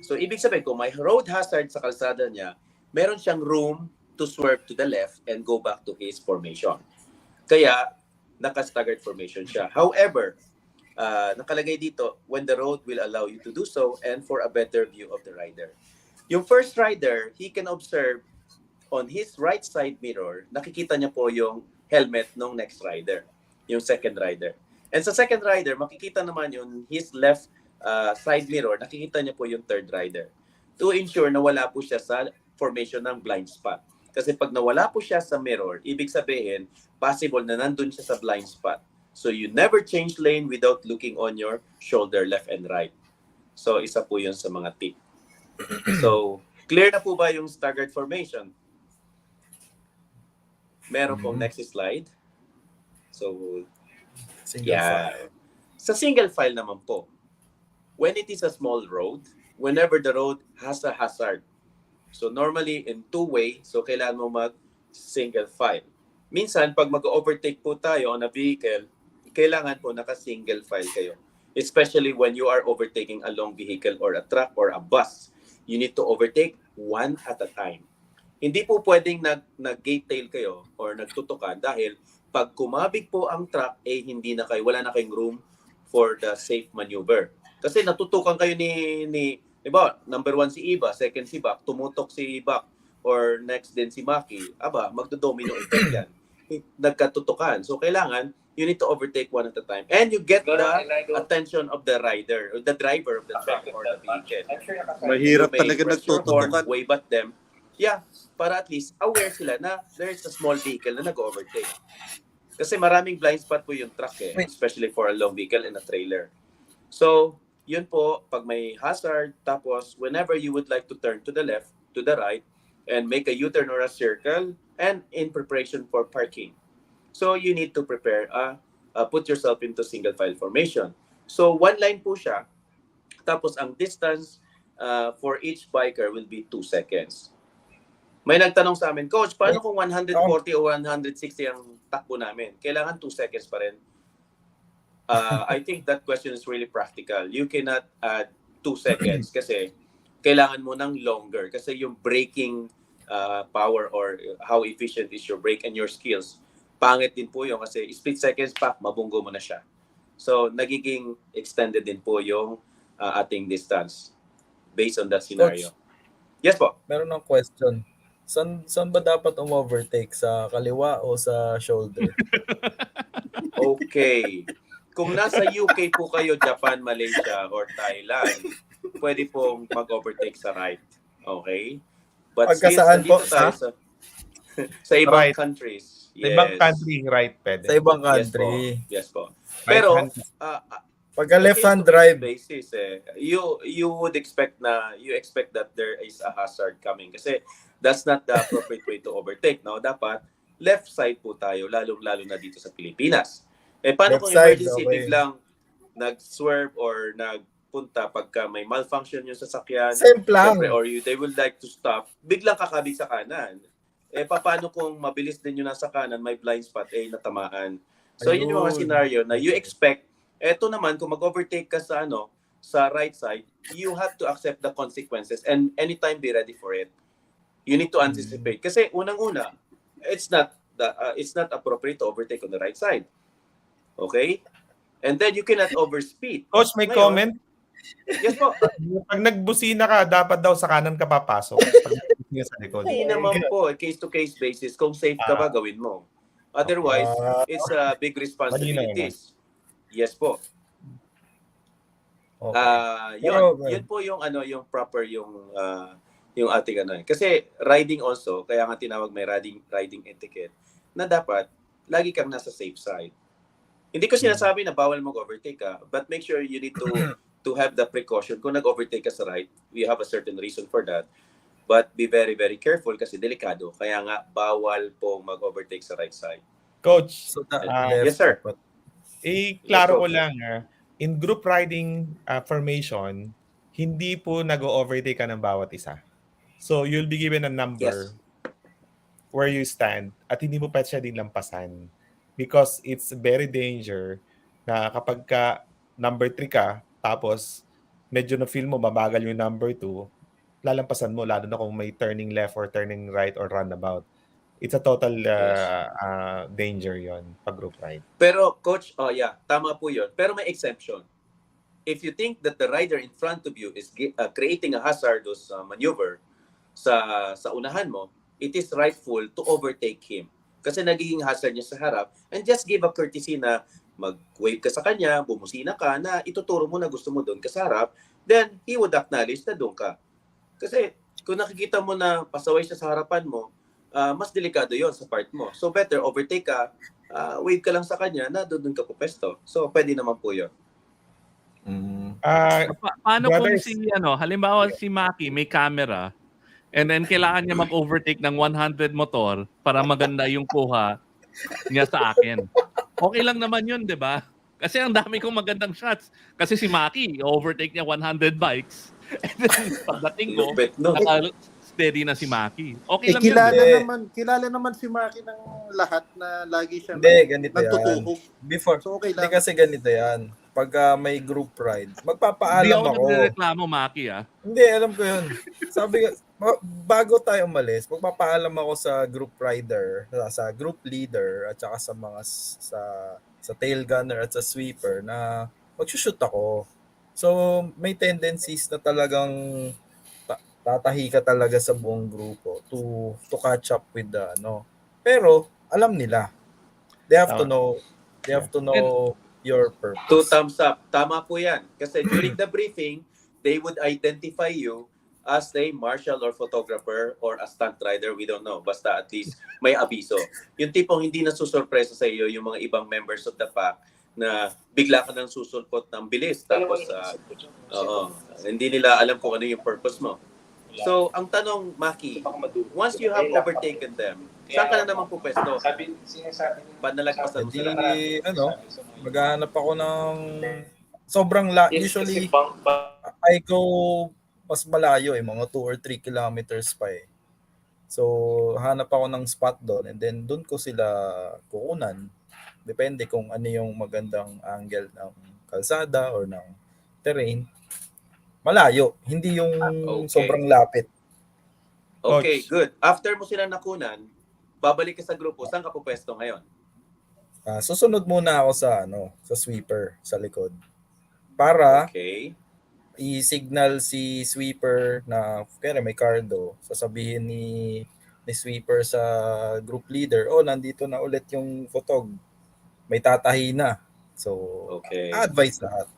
So, ibig sabihin, kung may road hazard sa kalsada niya, meron siyang room to swerve to the left and go back to his formation. Kaya, naka-staggered formation siya. However, nakalagay dito, when the road will allow you to do so and for a better view of the rider. Yung first rider, he can observe on his right side mirror, nakikita niya po yung helmet ng next rider, yung second rider. And sa second rider, makikita naman yun, his left side mirror, nakikita niya po yung third rider. To ensure na wala po siya sa formation ng blind spot. Kasi pag nawala po siya sa mirror, ibig sabihin, possible na nandun siya sa blind spot. So you never change lane without looking on your shoulder left and right. So isa po yun sa mga tip. So clear na po ba yung staggered formation? Meron pong next slide. So Single file. Sa single file naman po, when it is a small road, whenever the road has a hazard, so normally in two-way, so kailangan mo mag-single file. Minsan, pag mag-overtake po tayo on a vehicle, kailangan po naka-single file kayo. Especially when you are overtaking a long vehicle or a truck or a bus. You need to overtake one at a time. Hindi po pwedeng nag-gate tail kayo or nagtutukan dahil pag kumabig po ang truck, hindi na kayo, wala na kayong room for the safe maneuver. Kasi natutukan kayo ni diba, number 1 si Iba, second si Bak, tumutok si Bak, or next din si Maki, magdo-domino effect yan. Nagkatutukan. So kailangan, you need to overtake one at a time. And you get the attention of the rider, or the driver of the truck or the vehicle. Mahirap You may talaga press your horn, nagtututukan. wave at them. Yeah, para at least aware sila na there is a small vehicle na nag-overtake. Kasi maraming blind spot po yung truck especially for a long vehicle and a trailer. So, yun po, pag may hazard, tapos whenever you would like to turn to the left, to the right, and make a U-turn or a circle, and in preparation for parking. So, you need to prepare, put yourself into single file formation. So, one line po siya, tapos ang distance for each biker will be 2 seconds. May nagtanong sa amin, Coach, paano kung 140 o 160 ang takbo namin? Kailangan 2 seconds pa rin. I think that question is really practical. You cannot add 2 seconds kasi kailangan mo ng longer kasi yung braking power or how efficient is your brake and your skills, pangit din po yun kasi split seconds pa, mabunggo mo na siya. So, nagiging extended din po yung ating distance based on that scenario. Coach, Yes po. meron ng question. Saan ba dapat overtake? Sa kaliwa o sa shoulder? Okay. Kung nasa UK po kayo, Japan, Malaysia, or Thailand, pwede pong mag-overtake sa right. Okay? But Pagka since saan po? nandito tayo sa ibang Right. countries. Sa ibang country, right, pwede. Sa ibang Yes po. country. Yes po. Right Pero, hand. Pagka left-hand case-to-case drive, basis, you would expect that there is a hazard coming kasi that's not the appropriate way to overtake. No? Dapat left side po tayo, lalo na dito sa Pilipinas. Paano Left kung side, emergency okay. biglang nag-swerve or nagpunta pagka may malfunction yung sasakyan, same lang. syempre, or they would like to stop, biglang kakabig sa kanan. Paano kung mabilis din yung nasa kanan, may blind spot, natamaan. So yun yung mga Ayun. scenario na you expect. Eto naman, kung mag-overtake ka sa sa right side, you have to accept the consequences and anytime be ready for it. You need to anticipate. Kasi unang-una, it's not appropriate to overtake on the right side. Okay? And then you cannot overspeed. Coach, may Ngayon, comment? Yes po. Pag nagbusina ka, dapat daw sa kanan ka papasok. Pag nagbusina sa likod. Hindi naman po, case-to-case basis. Kung safe ka ba, gawin mo. Otherwise, it's a big responsibilities. Yes po. Okay. Yun po yung yung proper yung ating Kasi riding also, kaya nga tinawag may riding etiquette na dapat lagi kang nasa safe side. Hindi ko sinasabi na bawal mag-overtake ka, but make sure you need to have the precaution. Kung nag-overtake ka sa right, we have a certain reason for that. But be very, very careful kasi delikado. Kaya nga, bawal pong mag-overtake sa right side. Coach, So, left yes, sir. dapat. klaro Yes, ko po. lang, in group riding formation, hindi po nag-overtake ka ng bawat isa. So, you'll be given a number Yes. where you stand at hindi mo pa siya din lampasan. Because it's very danger na kapag ka number 3 ka, tapos medyo na-feel mo mabagal yung number 2, lalampasan mo, lalo na kung may turning left or turning right or runabout. It's a total danger yon pag group ride. Pero coach, tama po 'yon. Pero may exception. If you think that the rider in front of you is creating a hazardous maneuver sa unahan mo, it is rightful to overtake him. Kasi nagiging hazard niya sa harap and just give a courtesy na mag-wave ka sa kanya, bumusina ka na ituturo mo na gusto mo doon ka sa harap, then he would acknowledge na doon ka. Kasi kung nakikita mo na pasaway siya sa harapan mo, mas delikado yon sa part mo. So better overtake ka, wave ka lang sa kanya na doon ka pupesto. So pwede naman po yun. Paano kung Brothers. halimbawa si Maki may camera and then kailangan niya mag-overtake ng 100 motor para maganda yung kuha niya sa akin. Okay lang naman yun, di ba? Kasi ang dami kong magandang shots. Kasi si Maki, overtake niya 100 bikes. And then pagdating ko, Lupit, no? steady na si Maki. Okay lang kilala yun. kilala naman si Maki ng lahat na lagi siya Hindi, ganito yan. nagtutuhog. Before, So okay hindi lang. kasi ganito yan. Pag may group ride, Hindi magpapaalam ako ako. nagreklamo, Maki, ah. Hindi, alam ko yun. Sabi ko, bago tayo umalis, magpapaalam ako sa group rider, sa group leader, at saka sa mga sa tail gunner at sa sweeper na magsushoot ako. So, may tendencies na talagang tatahi ka talaga sa buong grupo to catch up with the Pero, alam nila. They have to know. They have to know your purpose. 2 thumbs up. Tama po yan. Kasi during the briefing, they would identify you as a marshal or photographer or a stunt rider. We don't know. Basta at least may abiso. Yung tipong hindi nasusurpresa sa iyo yung mga ibang members of the pack na bigla ka nang susulpot ng bilis. Tapos, hindi nila alam kung ano yung purpose mo. So, ang tanong, Maki, once you have overtaken them, saan ka na naman po pwesto? Panalagpasan mo sila. Maghahanap ako ng sobrang usually I go mas malayo mga 2 or 3 kilometers pa eh. So hanap ako ng spot doon and then doon ko sila kukunan. Depende kung ano yung magandang angle ng kalsada or ng terrain. Malayo, hindi yung sobrang lapit. Okay, good. After mo sila nakunan, babalik ka sa grupo. Saan ka po pwesto ngayon? Susunod muna ako sa sweeper sa likod. Para i-signal si sweeper na kaya may cardo, sasabihin ni sweeper sa group leader, nandito na ulit yung photog. May tatahi na. So, advice lahat.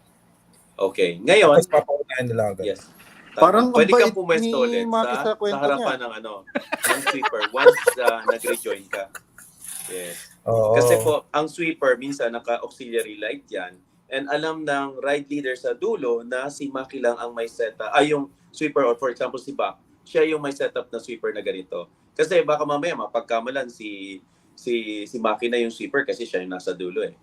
Okay. Ngayon, tapos papaunahin nila agad. Yes. Parang pwede ang kang bait pumesto ni ulit Maki sa kwento sa harapan niya. ng sweeper once nag-rejoin ka. Yes. Kasi po, ang sweeper minsan naka-auxiliary light yan and alam ng ride leader sa dulo na si Maki lang ang may setup. Yung sweeper or for example si Bak, siya yung may setup na sweeper na ganito. Kasi baka mamaya mapagkamalan si Maki na yung sweeper kasi siya yung nasa dulo eh.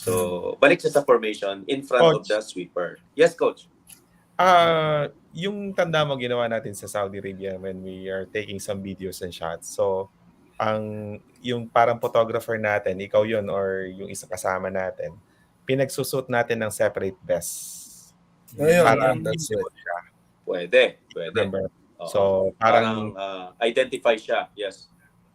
So, balik siya sa formation in front of the sweeper. Yes, Coach. Yung tanda mo ginawa natin sa Saudi Arabia when we are taking some videos and shots. So, yung parang photographer natin, ikaw yun or yung isa kasama natin, pinagsusut natin ng separate vests. Parang that's it. Pwede. Remember? So, parang identify siya. Yes.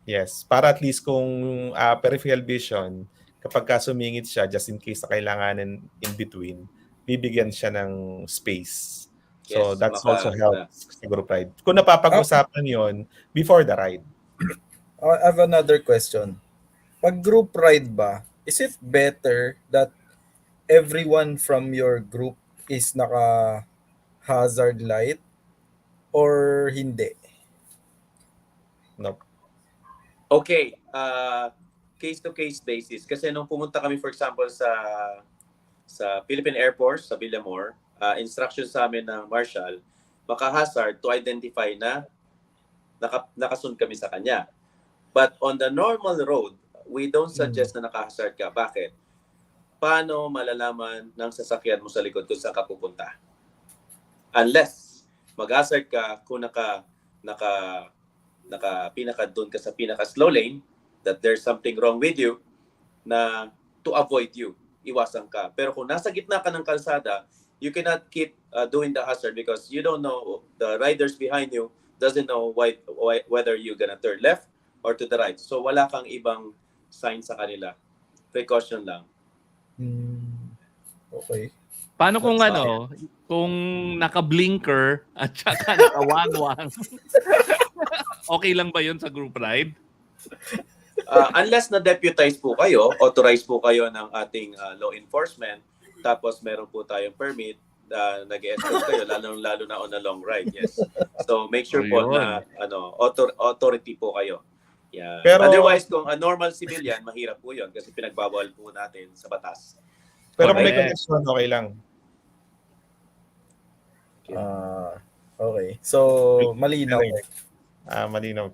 Yes. Para at least kung peripheral vision, kapag sumingit siya, just in case na kailanganin in between, bibigyan siya ng space. So, that's also helps sa group ride. Kung napapag-usapan yon before the ride. I have another question. Pag group ride ba, is it better that everyone from your group is naka-hazard light or hindi? Nope. Okay. Case-to-case basis. Kasi nung pumunta kami, for example, sa Philippine Air Force, sa Villamor, instruction sa amin ng Marshal, maka-hazard to identify na nakasun kami sa kanya. But on the normal road, we don't suggest na naka-hazard ka. Bakit? Paano malalaman ng sasakyan mo sa likod kung saan ka pupunta? Unless mag-hazard ka kung pinaka doon ka sa pinaka slow lane, that there's something wrong with you na to avoid you, iwasan ka. Pero kung nasa gitna ka ng kalsada, you cannot keep doing the hazard because you don't know, the riders behind you doesn't know whether you're gonna turn left or to the right. So wala kang ibang sign sa kanila. Precaution lang. Okay. Paano kung kung naka-blinker at saka naka-wang-wang? Okay lang ba yun sa group ride? Unless na-deputize po kayo, authorize po kayo ng ating law enforcement, tapos meron po tayong permit, nag-escort kayo, lalo na on a long ride, yes. So make sure po na authority po kayo. Yeah. Pero- Otherwise, kung a normal civilian, mahirap po yun kasi pinagbabawal po natin sa batas. Pero kung may Correct. connection, okay lang. Okay. So, malinaw. Malinaw.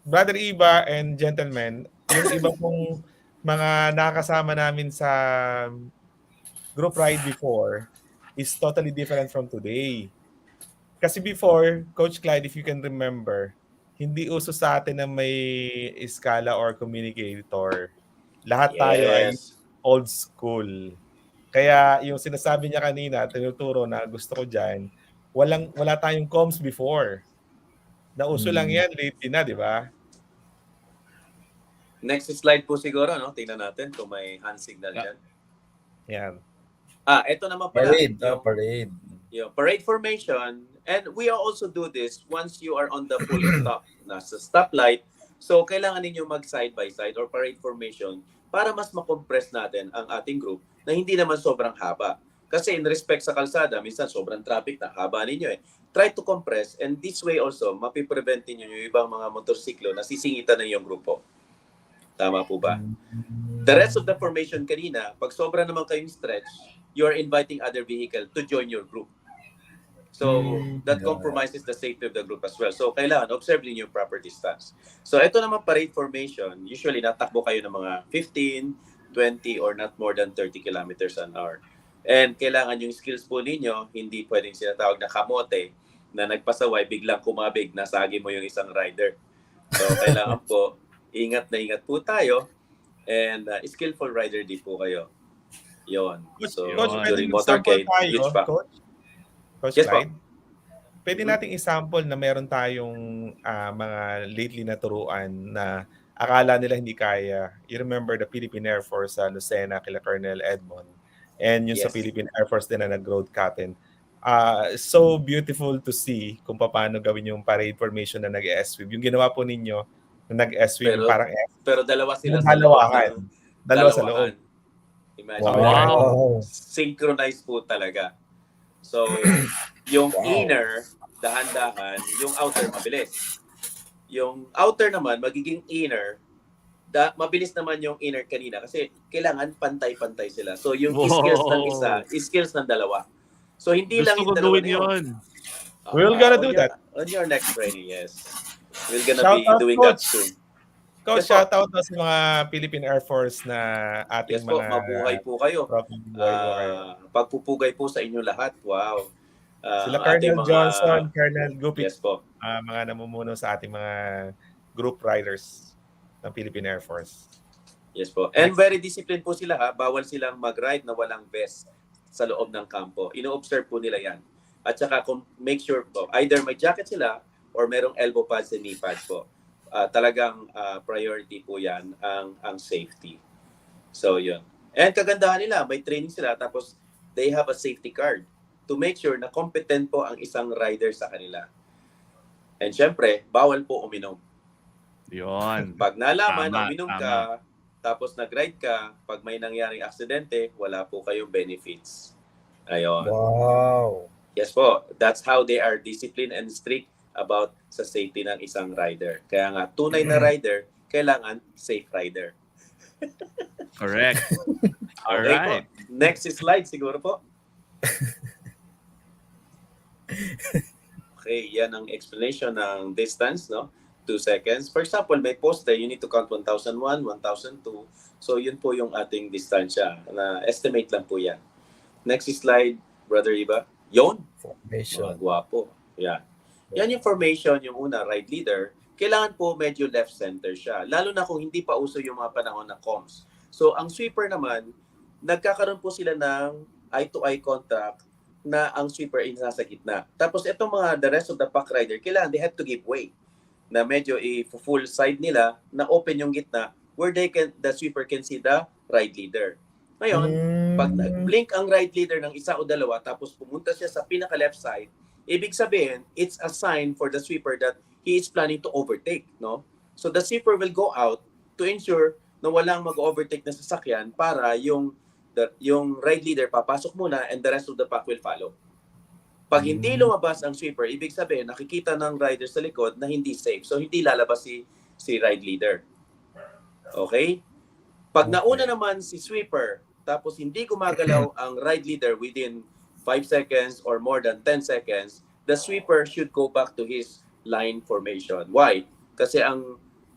Brother Iba and gentlemen, yung iba pong mga nakakasama namin sa group ride before is totally different from today. Kasi before, Coach Clyde, if you can remember, hindi uso sa atin na may skala or communicator. Lahat tayo ay Yes. old school. Kaya yung sinasabi niya kanina, tinuturo na gusto ko dyan, wala tayong comms before. Nauso lang yan, lately na, di ba? Next slide po siguro, no? Tingnan natin kung may hand signal dyan. Yan. Ito naman pala. Parade. Yung- Parade. Yung parade formation, and we also do this once you are on the full stop, nasa stoplight. So, kailangan ninyo mag side by side or parade formation para mas makompress natin ang ating group na hindi naman sobrang haba. Kasi in respect sa kalsada, minsan sobrang traffic na haba ninyo eh. Try to compress, and this way also, mapiprevent ninyo yung ibang mga motorsiklo na sisingitan ng iyong grupo. Tama po ba? The rest of the formation kanina, pag sobra naman kayong stretch, you are inviting other vehicle to join your group. So, that compromises the safety of the group as well. So, kailangan observe niyo yung proper distance. So, ito naman parade formation, usually natakbo kayo ng mga 15, 20, or not more than 30 kilometers an hour. And kailangan yung skills po ninyo, hindi pwedeng sinatawag na kamote na nagpasaway, biglang kumabig, nasagi mo yung isang rider. So, kailangan po, ingat na ingat po tayo, and skillful rider din po kayo. Yon. So, Coach, during pwedeng example motorcade, tayo, huge pa. Coach Yes, Clyde? Pwede nating example na meron tayong mga lately na turuan na akala nila hindi kaya. You remember the Philippine Air Force sa Lucena kila Colonel Edmond, and yung sa Yes. Philippine Air Force din na nag-road captain. So beautiful to see kung paano gawin yung parade formation na nag-SWIB. Yung ginawa po ninyo na nag-SWIB, yung parang Pero dalawa sila yung sa loob dalawahan. ng Dalawa sa loob. Imagine. Wow. Synchronize po talaga. So, yung inner, dahan-dahan, yung outer, mabilis. Yung outer naman, magiging inner, mabilis naman yung inner kanina kasi kailangan pantay-pantay sila. So, yung skills ng isa, skills ng dalawa. So, hindi lang Gusto ko yung dalawa gawin na yun. yun. We're gonna do that. On your next training, yes. We're gonna Shout be out, doing Coach. that soon. Coach, Yes, po. shout out na sa mga Philippine Air Force na ating Yes po, mga mabuhay po kayo. buhay po kayo. Pagpupugay po sa inyo lahat. Wow. Sila ating Colonel Johnson, Colonel Gupit, Yes po. mga namumuno sa ating mga group riders ng Philippine Air Force. Yes po. And very disciplined po sila ha. Bawal silang mag-ride na walang vest sa loob ng kampo. Ino-observe po nila yan. At saka make sure po, either may jacket sila or merong elbow pads and knee pads po. Talagang priority po yan ang safety. So yun. And kagandahan nila, may training sila tapos they have a safety card to make sure na competent po ang isang rider sa kanila. And syempre, bawal po uminom. Yun. Pag nalaman na Tama, uminom tama. ka, tapos nag-ride ka, pag may nangyaring aksidente, wala po kayong benefits. Ayun. Wow. Yes po. That's how they are disciplined and strict about sa safety ng isang rider. Kaya nga, tunay na rider, kailangan safe rider. Correct. All Okay right. po. Next slide siguro po. Okay, yan ang explanation ng distance, no? 2 seconds. For example, may poste, you need to count 1,001, 1,002. So, yun po yung ating distansya. Na estimate lang po yan. Next slide, Brother Iba. Yun. Formation. Guwapo. Yan. Yan yung formation, yung una, ride leader. Kailangan po medyo left center siya. Lalo na kung hindi pa uso yung mga panahon ng comms. So, ang sweeper naman, nagkakaroon po sila ng eye-to-eye contact na ang sweeper ay nasa gitna. Tapos itong mga the rest of the pack rider, kailangan they have to give way. Na medyo i-full side nila, na open yung gitna, where the sweeper can see the ride leader. Ngayon, pag nag-blink ang ride leader ng isa o dalawa, tapos pumunta siya sa pinaka-left side, ibig sabihin, it's a sign for the sweeper that he is planning to overtake, no? So the sweeper will go out to ensure na walang mag-overtake na sasakyan para yung ride leader papasok muna and the rest of the pack will follow. Pag hindi lumabas ang sweeper, ibig sabihin nakikita ng rider sa likod na hindi safe. So hindi lalabas si ride leader. Okay? Pag nauna naman si sweeper, tapos hindi gumagalaw ang ride leader within 5 seconds or more than 10 seconds, the sweeper should go back to his line formation. Why? Kasi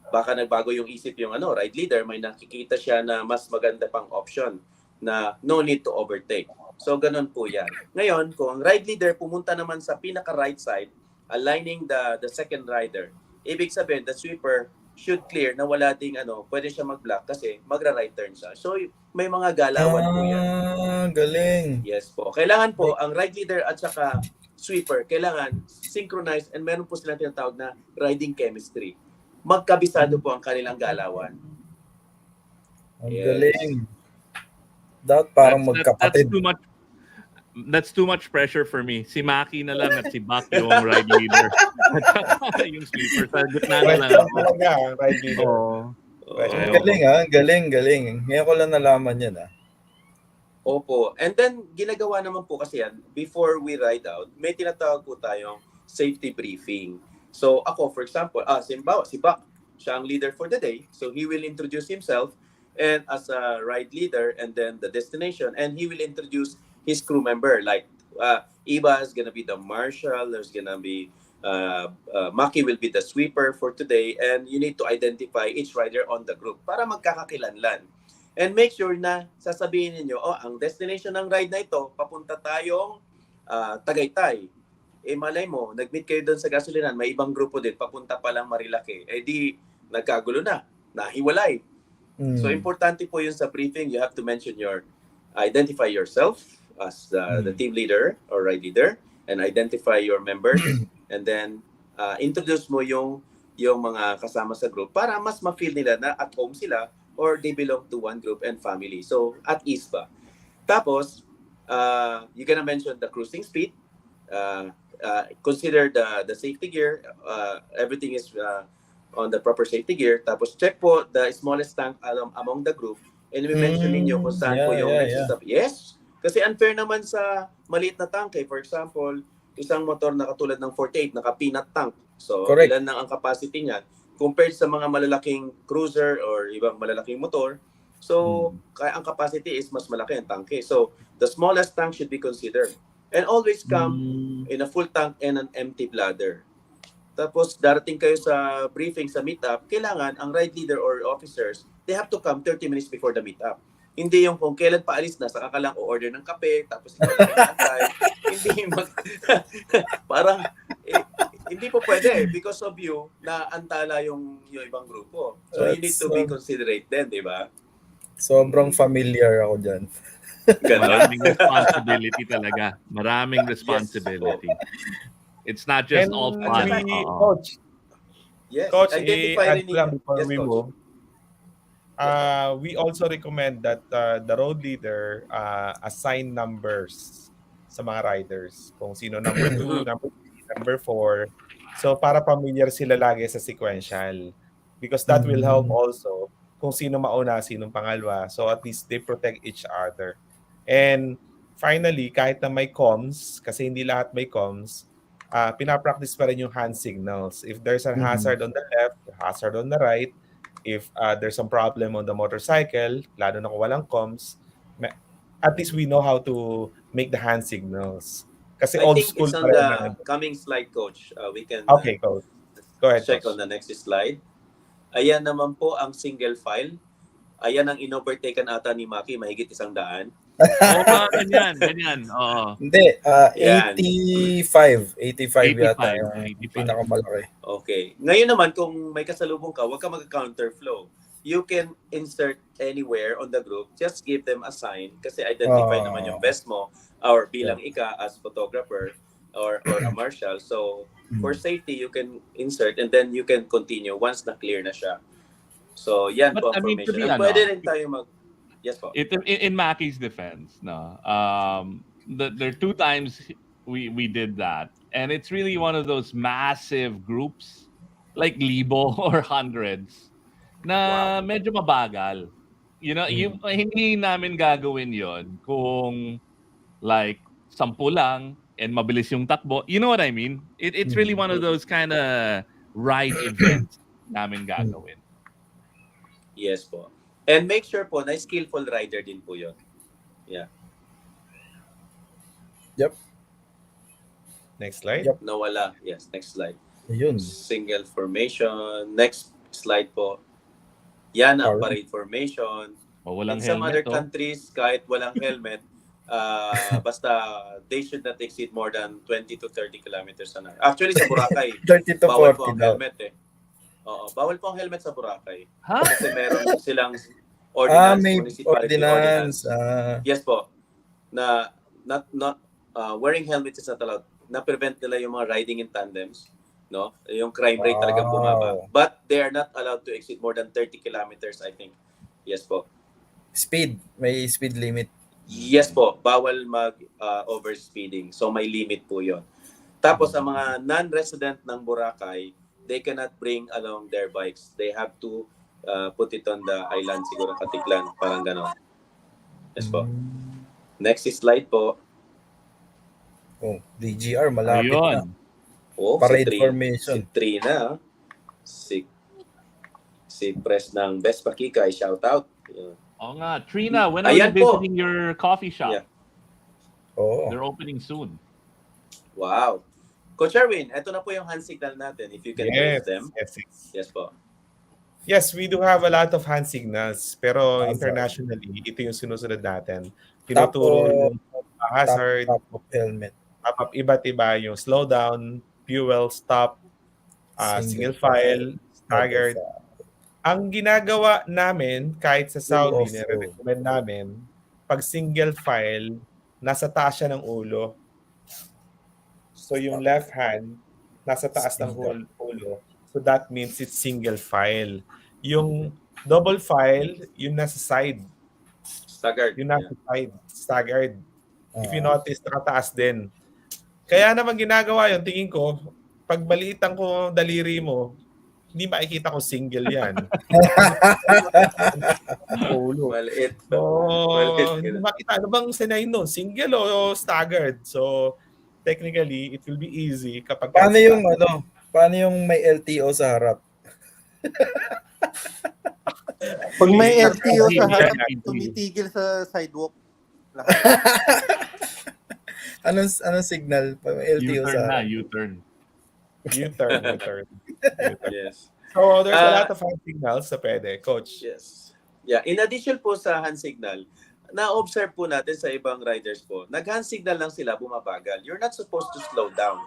baka nagbago yung isip yung ride leader, may nakikita siya na mas maganda pang option na no need to overtake. So, ganun po yan. Ngayon, kung ang ride leader pumunta naman sa pinaka-right side, aligning the second rider, ibig sabihin, the sweeper should clear na wala ding pwede siya mag-block kasi magra-right turn siya. So, may mga galawan po yan. Galing. Yes po. Kailangan po, ang ride leader at saka sweeper, kailangan synchronized and meron po silang tinatawag na riding chemistry. Magkabisado po ang kanilang galawan. Ang Yes. galing. Dapat parang magkapatid. That's too much pressure for me. Si Maki na lang at si Bak yung ride leader. Yung sleeper sa gitna na lang ako. Talaga, ride leader. Ang galing ang galing. Ngayon ko lang nalaman yan Opo. And then, ginagawa naman po kasi yan, before we ride out, may tinatawag po tayong safety briefing. So, ako, for example, si Bak, siya ang leader for the day. So, he will introduce himself and as a ride leader and then the destination. And he will introduce his crew member. Like, Iba is gonna be the marshal. There's gonna be, Maki will be the sweeper for today. And you need to identify each rider on the group para magkakakilanlan. And make sure na sasabihin niyo, ang destination ng ride na ito, papunta tayong Tagaytay. Malay mo, nag-meet kayo doon sa gasolinan, may ibang grupo din, papunta pa lang Marilake. Di, nagkagulo na, nahiwalay. So, importante po yun sa briefing. You have to mention identify yourself as the team leader or ride leader and identify your members and then introduce mo yung mga kasama sa group para mas ma-feel nila na at home sila or they belong to one group and family. So, at ease ba? Tapos, you're gonna mention the cruising speed. Consider the safety gear. Everything is on the proper safety gear. Tapos, check po the smallest tank among the group and i-mention ninyo kung saan po yung next stop. Yes! Kasi unfair naman sa maliit na tank. For example, isang motor na katulad ng 48, naka-peanut tank. So, Correct. Ilan ang capacity niya compared sa mga malalaking cruiser or ibang malalaking motor. So, kaya ang capacity is mas malaki ang tanke. So, the smallest tank should be considered. And always come in a full tank and an empty bladder. Tapos, darating kayo sa briefing, sa meetup, kailangan ang ride leader or officers, they have to come 30 minutes before the meetup. Hindi yung kung kailan paalis na, saka ka lang o-order ng kape, tapos ikaw lang nag-antay. Parang, hindi po pwede because of you na antala yung ibang grupo. So, you need to be considerate din, di ba? Sobrang familiar ako dyan. Maraming responsibility talaga. Maraming responsibility. It's not just all fun. Coach, Yes. Coach, Identify i-add lang before yes, we Coach. move. We also recommend that the road leader assign numbers sa mga riders. Kung sino number 2, number 3, number 4. So para familiar sila lagi sa sequential. Because that will help also kung sino mauna, sinong pangalawa. So at least they protect each other. And finally, kahit na may comms, kasi hindi lahat may comms, pinapractice pa rin yung hand signals. If there's a hazard on the left, hazard on the right, if there's some problem on the motorcycle, lalo na kung walang comms, at least we know how to make the hand signals. Kasi I old think school it's pa on rin the na- coming slide, Coach. We can Okay, Coach. Go ahead, check Coach. on the next slide. Ayan naman po ang single file. Ayan ang inovertaken ata ni Maki, mahigit 100. Oo, ganyan. Oo. Hindi, Yan. 85 yata 85, yung 85. pinakamalaki. Okay. Ngayon naman, kung may kasalubong ka, huwag ka mag-counterflow. You can insert anywhere on the group. Just give them a sign kasi identify naman yung best mo or bilang ika as photographer or a marshal. So, for safety, you can insert and then you can continue once na-clear na siya. So, yan But, po ang I mean, to information. be And pwede rin tayo Yes po. In Maki's defense, no, there are 2 times we did that, and it's really one of those massive groups like libo or hundreds na Wow. medyo mabagal. You know, yung hindi namin gagawin 'yon kung like 10 lang and mabilis yung takbo. You know what I mean? It's really one of those kind of ride events namin gagawin. Yes po. And make sure po na skillful rider din po yun. Yeah. Yep. Next slide. Yep. Nawala. Yes, next slide. Ayun. Single formation. Next slide po. Yan ang Parade. parade formation. O walang In some other helmet, oh. countries, kahit walang helmet, basta they should not exceed more than 20 to 30 kilometers an hour. Actually, sa Boracay, 30 to bawal po 40 ang daw. helmet eh. Oo, bawal po ang helmet sa Boracay. Ha? Kasi meron silang ordinance, May municipality ordinance. Yes po. Na not wearing helmets is not allowed. Na-prevent nila yung mga riding in tandems, no? Yung crime rate talagang bumaba. But they are not allowed to exceed more than 30 kilometers, I think. Yes po. Speed. May speed limit. Yes po. Bawal mag-overspeeding. So may limit po yon. Tapos ang mga non-resident ng Boracay, they cannot bring along their bikes. They have to put it on the island, siguro Katiklan, parang gano'n. Yes po. Next slide po. Oh, DGR, malapit na. Ayun. Oh, Parade si formation. Si Trina. Si Press ng Best Pakikay, shout out. Yeah. Oo nga. Trina, when are Ayan you po. visiting your coffee shop? Yeah. Oo. They're opening soon. Wow. Coach Erwin, ito na po yung hand signal natin. If you can raise them. Yes. Yes po. Yes, we do have a lot of hand signals, pero Hazard. internationally, ito yung sinusunod natin. Tinuturo yung hazard, Top of helmet. iba't iba yung slow down, fuel, stop, single file, staggered. Ang ginagawa namin, kahit sa Saudi, nire-recommend namin, pag single file, nasa taas siya ng ulo. So yung left hand, nasa taas ng ulo. So that means it's single file. Yung double file, yung nasa side. Staggered. Yung nasa side, staggered. If you notice, nakataas din. Kaya naman ginagawa yun, tingin ko, pag balitan ko daliri mo, hindi makikita ko single yan. Ulo. Maliit. Hindi makita. Ano bang sinay nun? Single o staggered? So, technically, it will be easy kapag... Paano yung may LTO sa harap? Pag may LTO sa harap, tumitigil sa sidewalk. Anong signal? Pag may LTO U-turn sa na, harap. U-turn. U-turn. Yes. So, there's a lot of hand signals sa pwede, Coach. Yes. Yeah. In addition po sa hand signal, na-observe po natin sa ibang riders po, nag-hand signal lang sila, bumabagal. You're not supposed to slow down.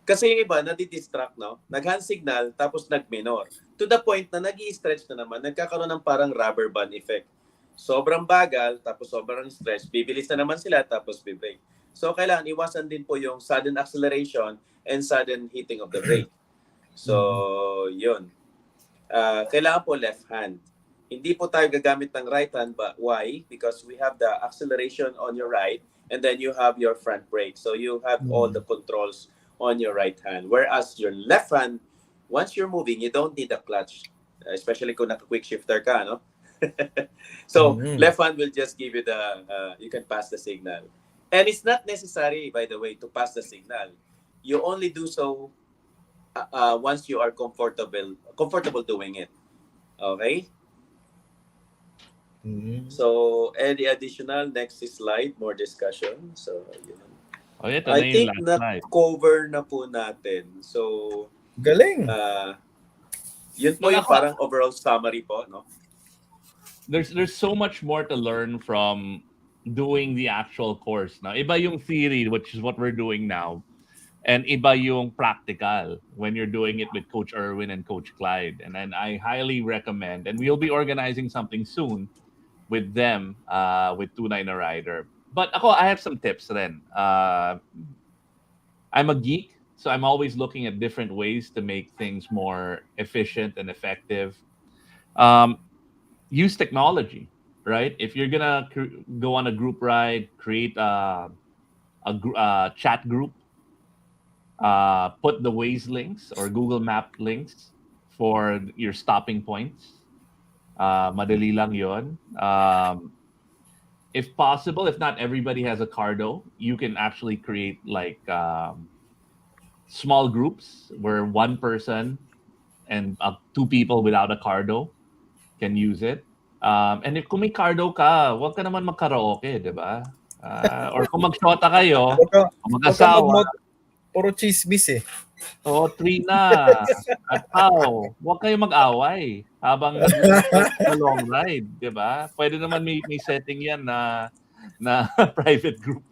Kasi yung iba, nadi-distract, no? Nag-hand signal, tapos nag-minor. To the point na nag-i-stretch na naman, nagkakaroon ng parang rubber band effect. Sobrang bagal, tapos sobrang stretch. Bibilis na naman sila, tapos bibrake. So, kailangan iwasan din po yung sudden acceleration and sudden hitting of the brake. So, yun. Kailangan po left hand. Hindi po tayo gagamit ng right hand, but why? Because we have the acceleration on your right, and then you have your front brake. So, you have all the controls on your right hand. Whereas your left hand, once you're moving, you don't need a clutch. Especially kung naka-quick shifter ka, no? So, left hand will just give you you can pass the signal. And it's not necessary, by the way, to pass the signal. You only do so once you are comfortable doing it. Okay? So, any additional? Next slide, more discussion. So, yun. Oh, ito I think na-cover na po natin. So, galing. Yun po yung parang overall summary po, no? There's so much more to learn from doing the actual course. Now, iba yung theory, which is what we're doing now, and iba yung practical when you're doing it with Coach Erwin and Coach Clyde. And then I highly recommend, and we'll be organizing something soon with them, with Tunay na Rider. But ako, I have some tips then. I'm a geek, so I'm always looking at different ways to make things more efficient and effective. Use technology, right? If you're gonna go on a group ride, create a chat group, put the Waze links or Google Map links for your stopping points. Madali lang yon. If possible, if not everybody has a cardo, you can actually create like small groups where one person and two people without a cardo can use it. And if kung may cardo ka, huwag ka naman mag-karaoke, di ba? Or kung mag-shota kayo, Huwag ka, kung huwag ka mag-asawa, puro chismis eh. o three na. At how? Huwag kayo mag-away habang nag-work sa long ride, di ba? Pwede naman may setting yan na private group.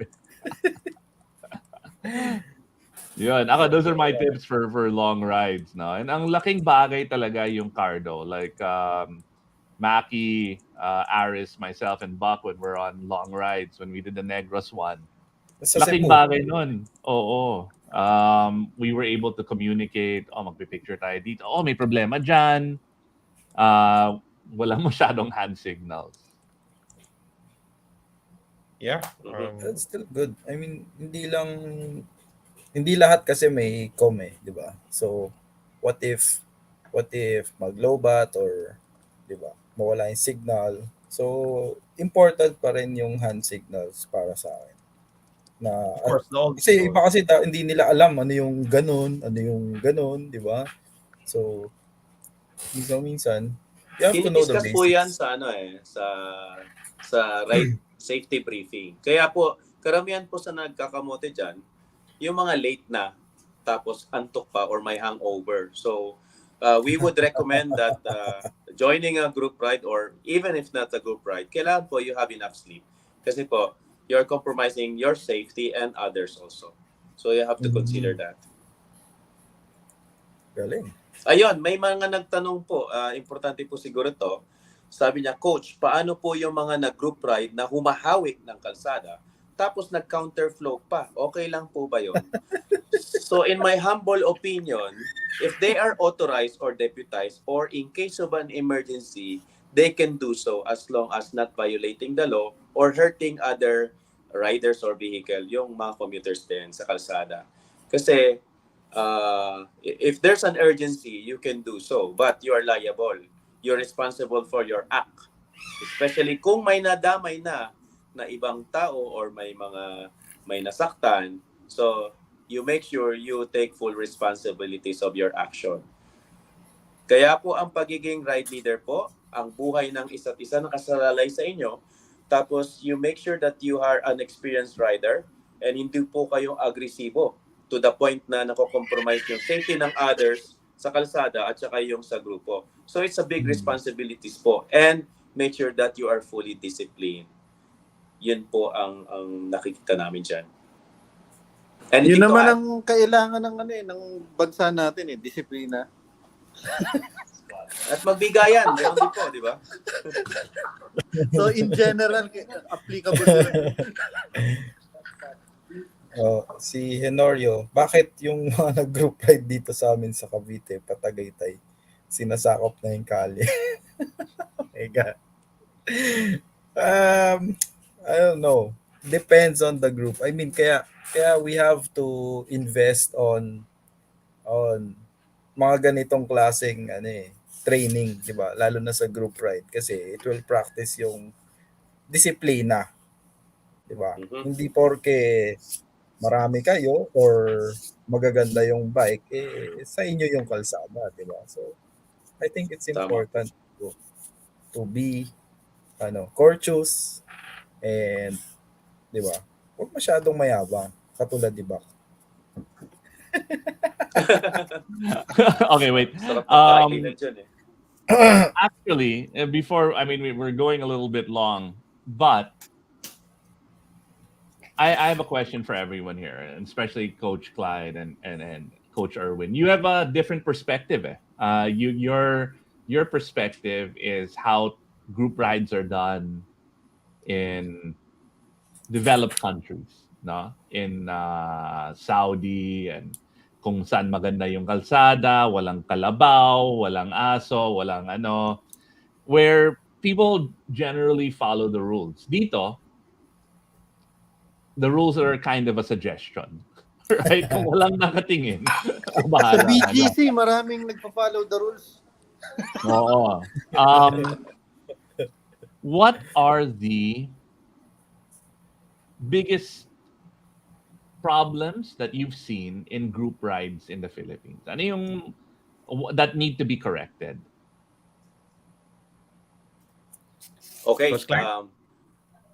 Yun. Ako, those are my tips for long rides. No? And ang laking bagay talaga yung cardo. Like, Maki, Aris, myself, and Buck when we're on long rides, when we did the Negros one. Sa Laking Cebu. bagay nun. Oo. We were able to communicate, magpipicture tayo dito. May problema dyan. Walang masyadong hand signals. Yeah. That's still good. I mean, hindi lahat kasi may com eh, di ba? So, what if mag-lowbat or, di ba, mawala yung signal. So, important pa rin yung hand signals para sa akin. Na, Of course, the old kasi school. iba kasi hindi nila alam ano yung ganun, di ba? So, minsan, you have to know the Discuss po yan basics. sa ride safety briefing. Kaya po, karamihan po sa nagkakamote dyan, yung mga late na, tapos antok pa or may hangover. So, we would recommend that joining a group ride or even if not a group ride, kailangan po you have enough sleep. Kasi po, you're compromising your safety and others also. So, you have to consider that. Galing. Ayun, may mga nagtanong po, importante po siguro to. Sabi niya, Coach, paano po yung mga nag-group ride na humahawik ng kalsada tapos nag-counterflow pa? Okay lang po ba yun? So in my humble opinion, if they are authorized or deputized or in case of an emergency, they can do so as long as not violating the law or hurting other riders or vehicle, yung mga commuters din sa kalsada. Kasi if there's an urgency, you can do so, but you are liable. You're responsible for your act. Especially kung may nadamay na ibang tao or may nasaktan. So, you make sure you take full responsibilities of your action. Kaya po ang pagiging ride leader po, ang buhay ng isa't isa nakasalalay sa inyo. Tapos, you make sure that you are an experienced rider and hindi po kayong agresibo to the point na nako-compromise yung safety ng others sa kalsada at saka yung sa grupo. So it's a big responsibilities po and make sure that you are fully disciplined. Yun po ang nakikita namin dyan. Yun naman ang kailangan ng bansa natin disiplina. At magbigayan, meron din po, di ba? So in general, applicable yun. Si Henorio, bakit yung mga nag-group ride dito sa amin sa Cavite, Patagaytay, sinasakop na yung kali? Oh my God. I don't know. Depends on the group. I mean, kaya we have to invest on mga ganitong klaseng training, di ba? Lalo na sa group ride kasi it will practice yung disiplina. Di ba? Hindi porke marami kayo or magaganda yung bike, sa inyo yung kalsada, di ba? So, I think it's important to be courteous and, di ba? Huwag masyadong mayabang, katulad di ba? Okay, wait. Actually, before, we're going a little bit long, but I have a question for everyone here, and especially Coach Clyde and Coach Erwin. You have a different perspective. Your perspective is how group rides are done in developed countries, no? In Saudi and kung saan maganda yung kalsada, walang kalabaw, walang aso, walang where people generally follow the rules. Dito, the rules are kind of a suggestion. Right? Kung walang nakatingin, Sa bahala ka na. BGC, maraming nagpa-follow the rules. Oo. What are the biggest problems that you've seen in group rides in the Philippines? Ano yung that need to be corrected? Okay. Coach Clark?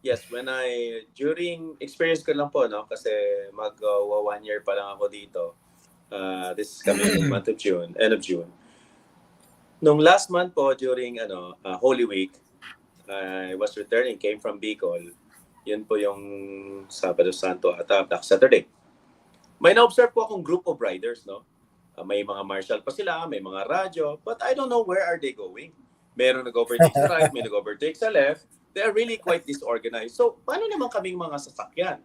Yes, during experience ko lang po, no, kasi mag 1 year pa lang ako dito. This is coming month of June, end of June. Nung last month po, during Holy Week, I was returning, came from Bicol. Yun po yung Sabado Santo at Black Saturday. May na-observe po akong group of riders, no? May mga marshal pa sila, may mga radyo, but I don't know where are they going. Meron nag-overtake sa right, may nag-overtake sa left. They are really quite disorganized. So, paano naman kaming mga sasakyan?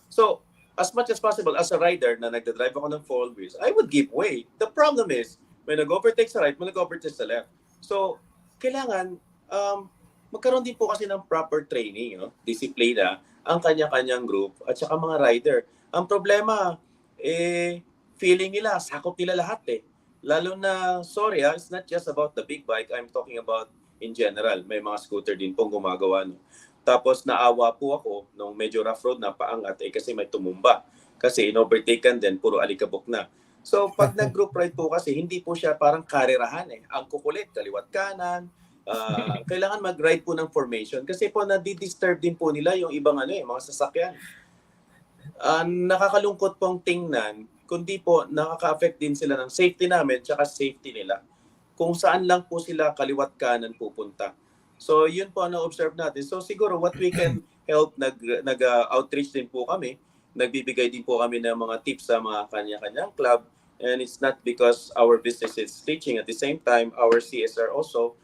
So, as much as possible, as a rider na nagdadrive ako ng 4 wheels, I would give way. The problem is, may nag-overtake sa right, may nag-overtake sa left. So, kailangan, magkaroon din po kasi ng proper training, no? Disiplina, ang kanya-kanyang group, at saka mga rider. Ang problema, feeling nila, sakop nila lahat eh. Lalo na, sorry it's not just about the big bike, I'm talking about in general. May mga scooter din pong gumagawa. No? Tapos naawa po ako nung medyo rough road na paangat kasi may tumumba. Kasi in-overtaken din, puro alikabok na. So pag nag-group ride po kasi, hindi po siya parang karerahan eh. Ang kukulit, kaliwat kanan. Kailangan mag-ride po ng formation kasi po nadi-disturb din po nila yung ibang mga sasakyan. Nakakalungkot pong tingnan, kundi po nakaka-affect din sila ng safety namin tsaka safety nila. Kung saan lang po sila kaliwat kanan pupunta. So yun po ang na-observe natin. So siguro what we can help, nag-outreach din po kami. Nagbibigay din po kami ng mga tips sa mga kanya-kanyang club. And it's not because our business is teaching. At the same time, our CSR also,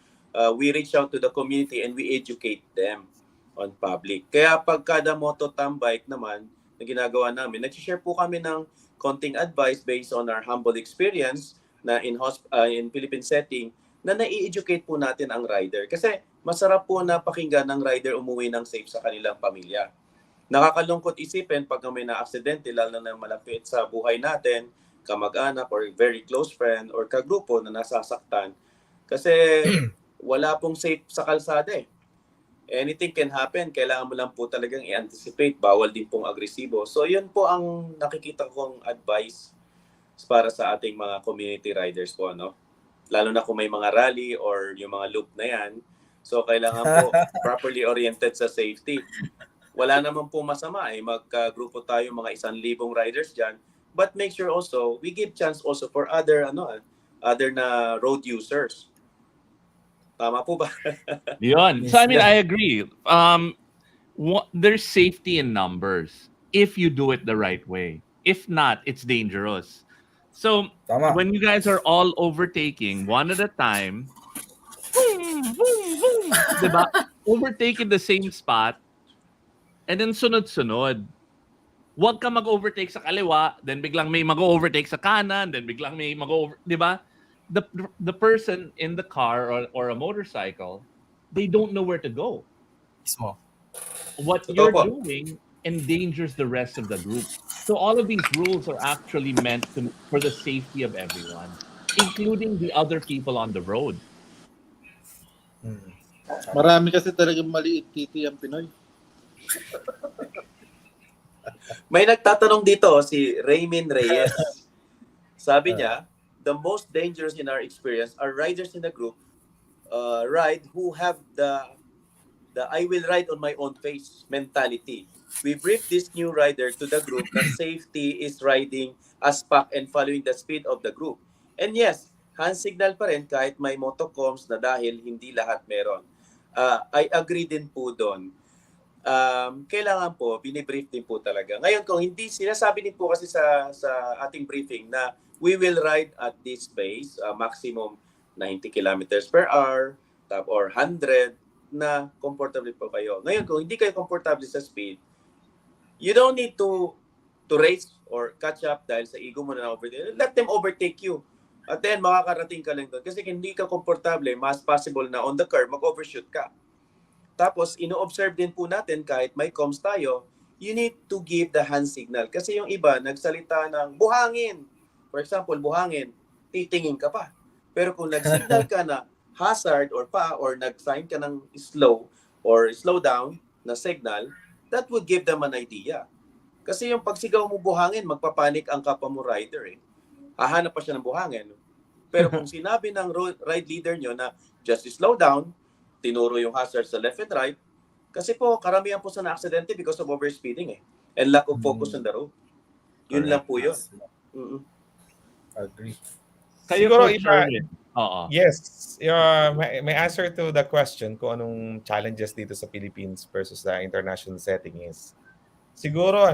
we reach out to the community and we educate them on public. Kaya pag kada moto tambike naman na ginagawa namin, nag-share po kami ng konting advice based on our humble experience na in Philippine setting na nai-educate po natin ang rider. Kasi masarap po na pakinggan ng rider umuwi ng safe sa kanilang pamilya. Nakakalungkot isipin pag may na-aksidente, lalo na malapit sa buhay natin, kamag-anak or very close friend or kagrupo na nasasaktan. Kasi wala pong safe sa kalsada eh. Anything can happen. Kailangan mo lang po talagang i-anticipate. Bawal din pong agresibo. So yun po ang nakikita kong advice para sa ating mga community riders po, no? Lalo na kung may mga rally or yung mga loop na yan. So kailangan po properly oriented sa safety. Wala naman po masama eh. Magka-grupo tayo mga 1,000 riders dyan. But make sure also, we give chance also for other na road users. Tama po ba? Yun. So I mean, I agree. There's safety in numbers if you do it the right way. If not, it's dangerous. So Tama. when you guys are all overtaking one at a time, boom, boom, boom, diba? Overtaking the same spot, and then sunod-sunod. Huwag ka mag-overtake sa kaliwa, then biglang may mag-overtake sa kanan, then biglang may mag-over, diba? The person in the car or a motorcycle, they don't know where to go. Mismo. What you're doing endangers the rest of the group. So all of these rules are actually meant for the safety of everyone, including the other people on the road. Marami kasi talagang maliit titi ang Pinoy. May nagtatanong dito, si Raymond Reyes. Sabi niya, the most dangerous in our experience are riders in the group ride who have the I will ride on my own pace mentality. We brief this new rider to the group that safety is riding as pack and following the speed of the group. And yes, hand signal pa rin kahit may motocoms na dahil hindi lahat meron. I agree din po doon. Kailangan po, binibrief din po talaga. Ngayon, kung hindi, sinasabi din po kasi sa ating briefing na we will ride at this pace, maximum 90 kilometers per hour or 100 na comfortable po kayo. Ngayon, kung hindi kayo comfortable sa speed, you don't need to race or catch up dahil sa ego mo na overtake. Let them overtake you. At then, makakarating ka lang doon. Kasi hindi ka comfortable, mas possible na on the curve, mag-overshoot ka. Tapos, ino-observe din po natin kahit may comms tayo, you need to give the hand signal. Kasi yung iba, nagsalita ng buhangin. For example, buhangin, titingin ka pa. Pero kung nag-signal ka na hazard or nag-sign ka ng slow or slow down na signal, that would give them an idea. Kasi yung pagsigaw mo buhangin, magpapanik ang kapwa mo rider eh. Hahanap pa siya ng buhangin. Pero kung sinabi ng ride leader nyo na just slow down, tinuro yung hazard sa left and right, kasi po, karamihan po sa na-aksidente because of overspeeding eh. And lack of focus on the road. Yun lang po yun. Mm-mm. Agree. Kayo, Siguro Coach iba, Erwin. Oo. yes, may answer to the question kung anong challenges dito sa Philippines versus the international setting is siguro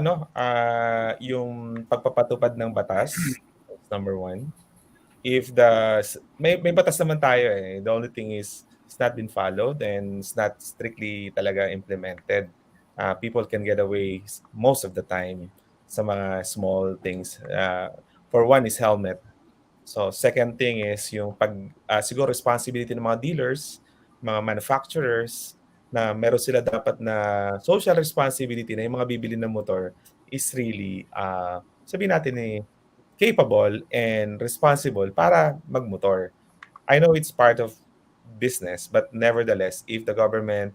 yung pagpapatupad ng batas, that's number one. If may batas naman tayo eh. The only thing is it's not been followed and it's not strictly talaga implemented. People can get away most of the time sa mga small things. For one is helmet. So second thing is yung siguro responsibility ng mga dealers, mga manufacturers na meron sila dapat na social responsibility na yung mga bibili ng motor is really sabihin natin capable and responsible para magmotor. I know it's part of business, but nevertheless, if the government,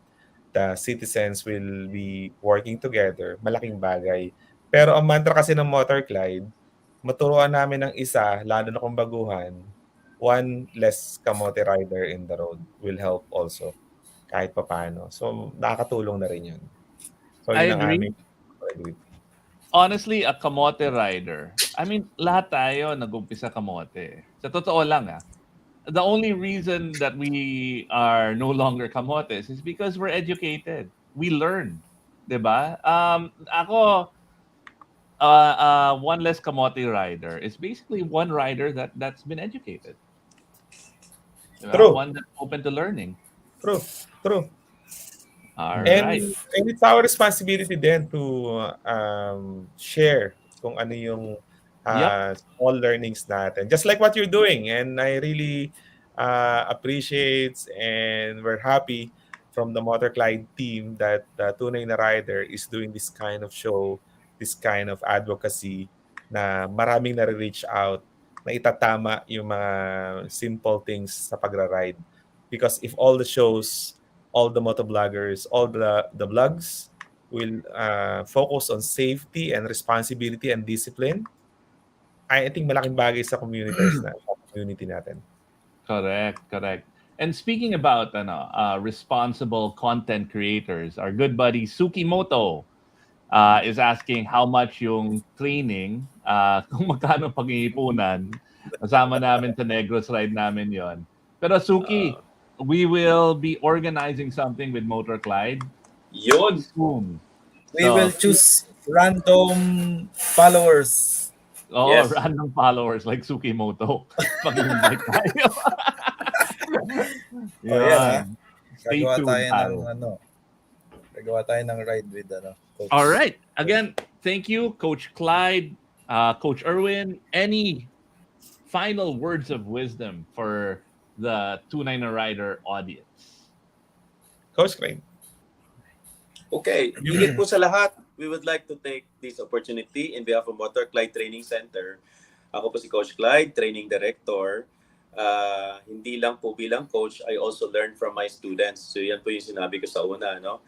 the citizens will be working together, malaking bagay. Pero ang mantra kasi ng MotorClyde, maturuan namin ng isa, lalo na kung baguhan, one less kamote rider in the road will help also kahit papaano. So, nakakatulong na rin yun. So, I yun ang agree. aming agree. Honestly, a kamote rider. I mean, lahat tayo nag-umpisa kamote. Sa totoo lang the only reason that we are no longer kamotes is because we're educated. We learn. Diba? Ako, one less kamote rider is basically one rider that's been educated. Diba? True. One that's open to learning. True. All And right. it's our responsibility then to share kung ano yung small learnings natin. Just like what you're doing. And I really appreciate and we're happy from the MotorClyde team that Tunay na Rider is doing this kind of show, this kind of advocacy na maraming nare-reach out na itatama yung mga simple things sa pagra-ride. Because if all the shows, all the motovloggers, all the vlogs will focus on safety and responsibility and discipline, I think malaking bagay sa community natin. Correct. And speaking about responsible content creators, our good buddy Suki Moto is asking how much yung training, kung magkano pag-iipunan. Kasama namin sa Negros ride namin yon. Pero Suki, we will be organizing something with MotorClyde Yun. soon. We will choose random followers. Oh, Yes. random followers like Suki Moto. Pag-invite tayo. Yan. Stay Gagawa tuned tayo tayo. ng ride with Coach. All right. Again, thank you, Coach Clyde, Coach Erwin. Any final words of wisdom for the Tunay na Rider audience? Coach Clyde. Okay, higit po sa lahat, we would like to take this opportunity in behalf of MotorClyde Training Center. Ako po si Coach Clyde, Training Director. Hindi lang po bilang coach, I also learn from my students. So yan po yung sinabi ko sa una. No?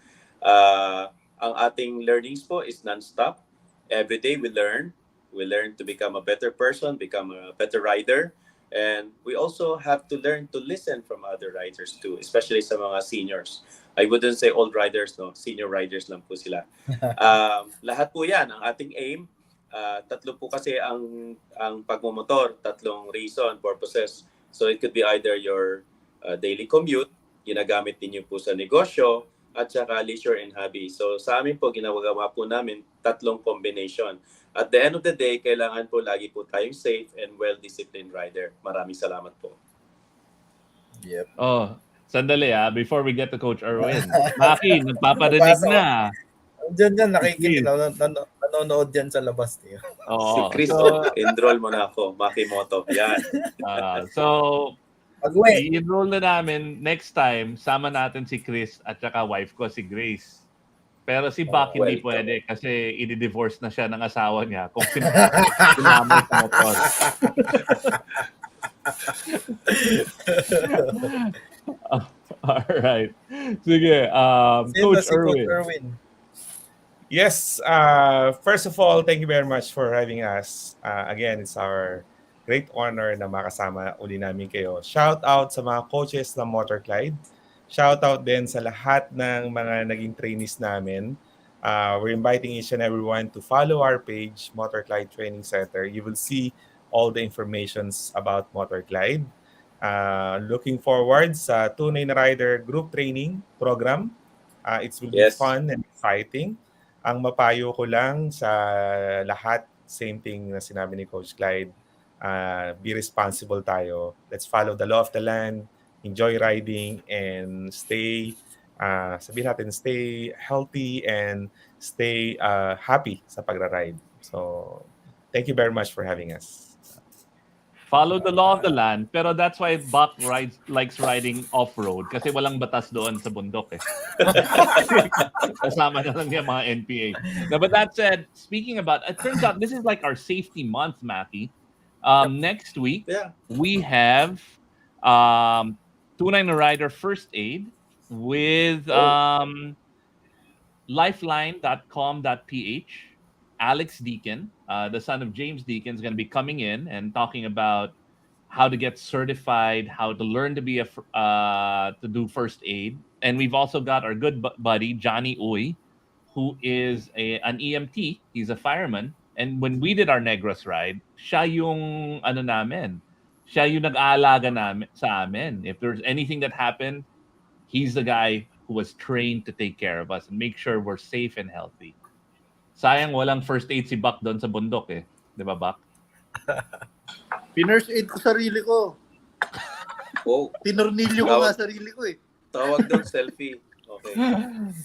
Ang ating learnings po is non-stop. Every day we learn. We learn to become a better person, become a better rider. And we also have to learn to listen from other riders too, especially sa mga seniors. I wouldn't say old riders, no? Senior riders lang po sila. Lahat po yan, ang ating aim. Tatlo po kasi ang pagmumotor, tatlong reason, purposes. So it could be either your daily commute, ginagamit ninyo po sa negosyo, at saka leisure and hobby. So sa amin po, ginagawa po namin tatlong combination. At the end of the day, kailangan po lagi po tayong safe and well-disciplined rider. Maraming salamat po. Yep. Oh, sandali before we get to Coach Erwin. Maki, nagpaparinig na. Diyan nakikinig, nanonood yan sa labas niyo. Si Oo. Chris, So, enroll mo na ako. Makimoto. Yan. so Pag-uwi. i-enroll na namin next time. Sama natin si Chris at saka wife ko, si Grace. Pero si Buck hindi Welcome. pwede kasi i-divorce na siya ng asawa niya kung sinamay sa motor. All right. Sige, Sino Coach si Coach Erwin. Erwin? Yes, first of all, thank you very much for having us. Again, it's our great honor na makasama uli namin kayo. Shout out sa mga coaches ng MotorClyde. Shout out din sa lahat ng mga naging trainees namin. We're inviting each and everyone to follow our page, MotorClyde Training Center. You will see all the informations about MotorClyde. Looking forward sa Tunay na Rider Group Training Program. It will be Yes. fun and exciting. Ang mapayo ko lang sa lahat, same thing na sinabi ni Coach Clyde, be responsible tayo. Let's follow the law of the land, enjoy riding, and stay, sabihin natin, stay healthy and stay happy sa pagra-ride. So, thank you very much for having us. Follow the law of the land, pero that's why Buck likes riding off-road kasi walang batas doon sa bundok eh. Kasama na lang yung mga NPA. Now, but that said, speaking about, it turns out this is like our safety month, Matty. Next week, Yeah. we have Tunay na Rider First Aid with lifeline.com.ph. Alex Deacon, the son of James Deacon, is going to be coming in and talking about how to get certified, how to learn to be to do first aid. And we've also got our good buddy Johnny Uy, who is an EMT. He's a fireman. And when we did our Negros ride, siya yung ano namin. Siya yung nag-aalaga namin sa amin. If there's anything that happened, he's the guy who was trained to take care of us and make sure we're safe and healthy. Sayang walang first aid si Buck doon sa bundok eh. Di ba, Buck? Pinurse aid ko sarili ko. Oh, Tinornilyo ko nga sarili ko eh. tawag doon selfie. Okay.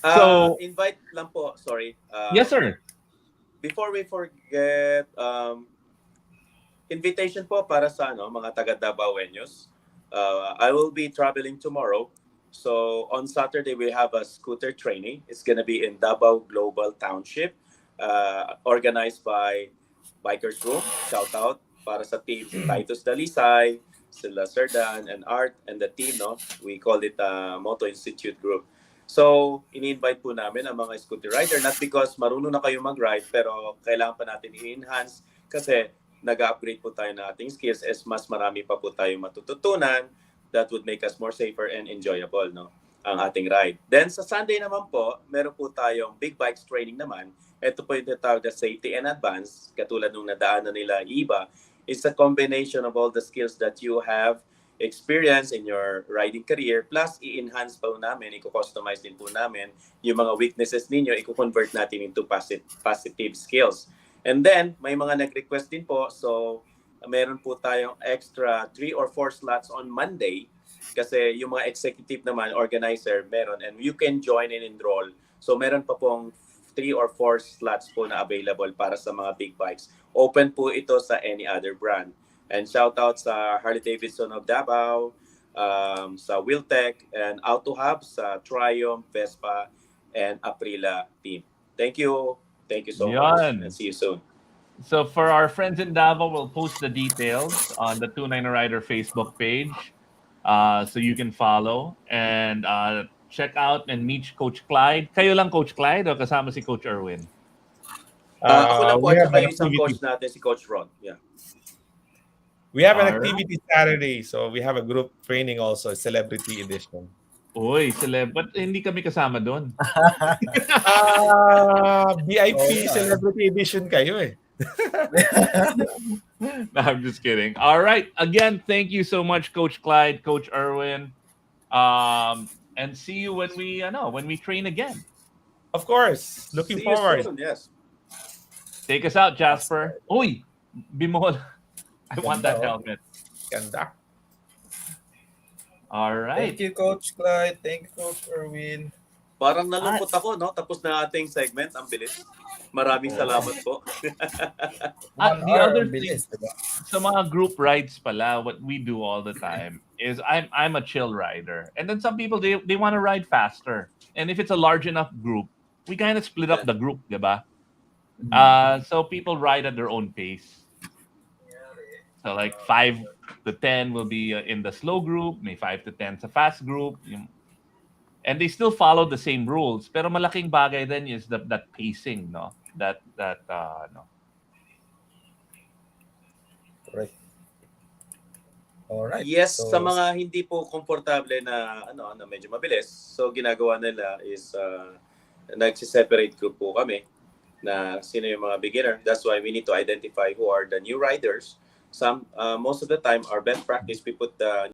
So- Invite lang po, sorry. Yes, sir. Before we forget, invitation po para sa mga taga Dabaweños. I will be traveling tomorrow. So on Saturday, we have a scooter training. It's going to be in Davao Global Township, organized by Bikers Group. Shout out para sa team Titus Dalisay, sila Sir Dan and Art and the team. We call it Moto Institute Group. So, ini-invite po namin ang mga scooter rider, not because marunong na kayo mag-ride, pero kailangan pa natin i-enhance kasi nag-upgrade po tayo ng ating skills as mas marami pa po tayo matututunan that would make us more safer and enjoyable, ang ating ride. Then, sa Sunday naman po, meron po tayong big bikes training naman. Ito po yung tinatawag na safety and advance, katulad nung nadaanan nila iba. It's a combination of all the skills that you have experience in your riding career, plus i-enhance po namin, i-customize din po namin yung mga weaknesses ninyo, i-convert natin into positive skills. And then, may mga nag-request din po, so meron po tayong extra 3 or 4 slots on Monday, kasi yung mga executive naman, organizer, meron, and you can join and enroll. So meron pa pong 3 or 4 slots po na available para sa mga big bikes. Open po ito sa any other brand. And shout out sa Harley Davidson of Davao, sa Wiltec, and Auto Hub, sa Triumph, Vespa, and Aprilia team. Thank you. Thank you so much. Yan. And see you soon. So for our friends in Davao, we'll post the details on the 29 Rider Facebook page, so you can follow and check out and meet Coach Clyde. Kayo lang, Coach Clyde, o kasama si Coach Erwin? Ako lang po, We at have saka an yung isang activity. coach natin, si Coach Ron. Yeah. We have an Alright. activity Saturday, so we have a group training also, celebrity edition. Uy, ba't hindi kami kasama doon? VIP celebrity edition kayo eh. No, I'm just kidding. All right. Again, thank you so much, Coach Clyde, Coach Erwin. And see you when we train again. Of course, looking See you forward. soon, yes. Take us out, Jasper. Uy, Bimol. I want that helmet. Ganda. All right. Thank you, Coach Clyde. Thank you, Coach Erwin. Parang nalungkot ako, Tapos na ating segment. Ang bilis. Maraming salamat po. The other thing, bilis, diba? sa mga group rides pala, what we do all the time is I'm a chill rider. And then some people, they want to ride faster. And if it's a large enough group, we kind of split up the group, diba? So people ride at their own pace. So like 5 to 10 will be in the slow group, may 5 to 10 sa fast group. And they still follow the same rules. Pero malaking bagay din is that pacing, no? No. Correct. Alright. Yes, So, sa mga hindi po komportable na na medyo mabilis, so ginagawa nila is nagsi-separate group po kami na sino yung mga beginner. That's why we need to identify who are the new riders. Most of the time, our best practice, we put the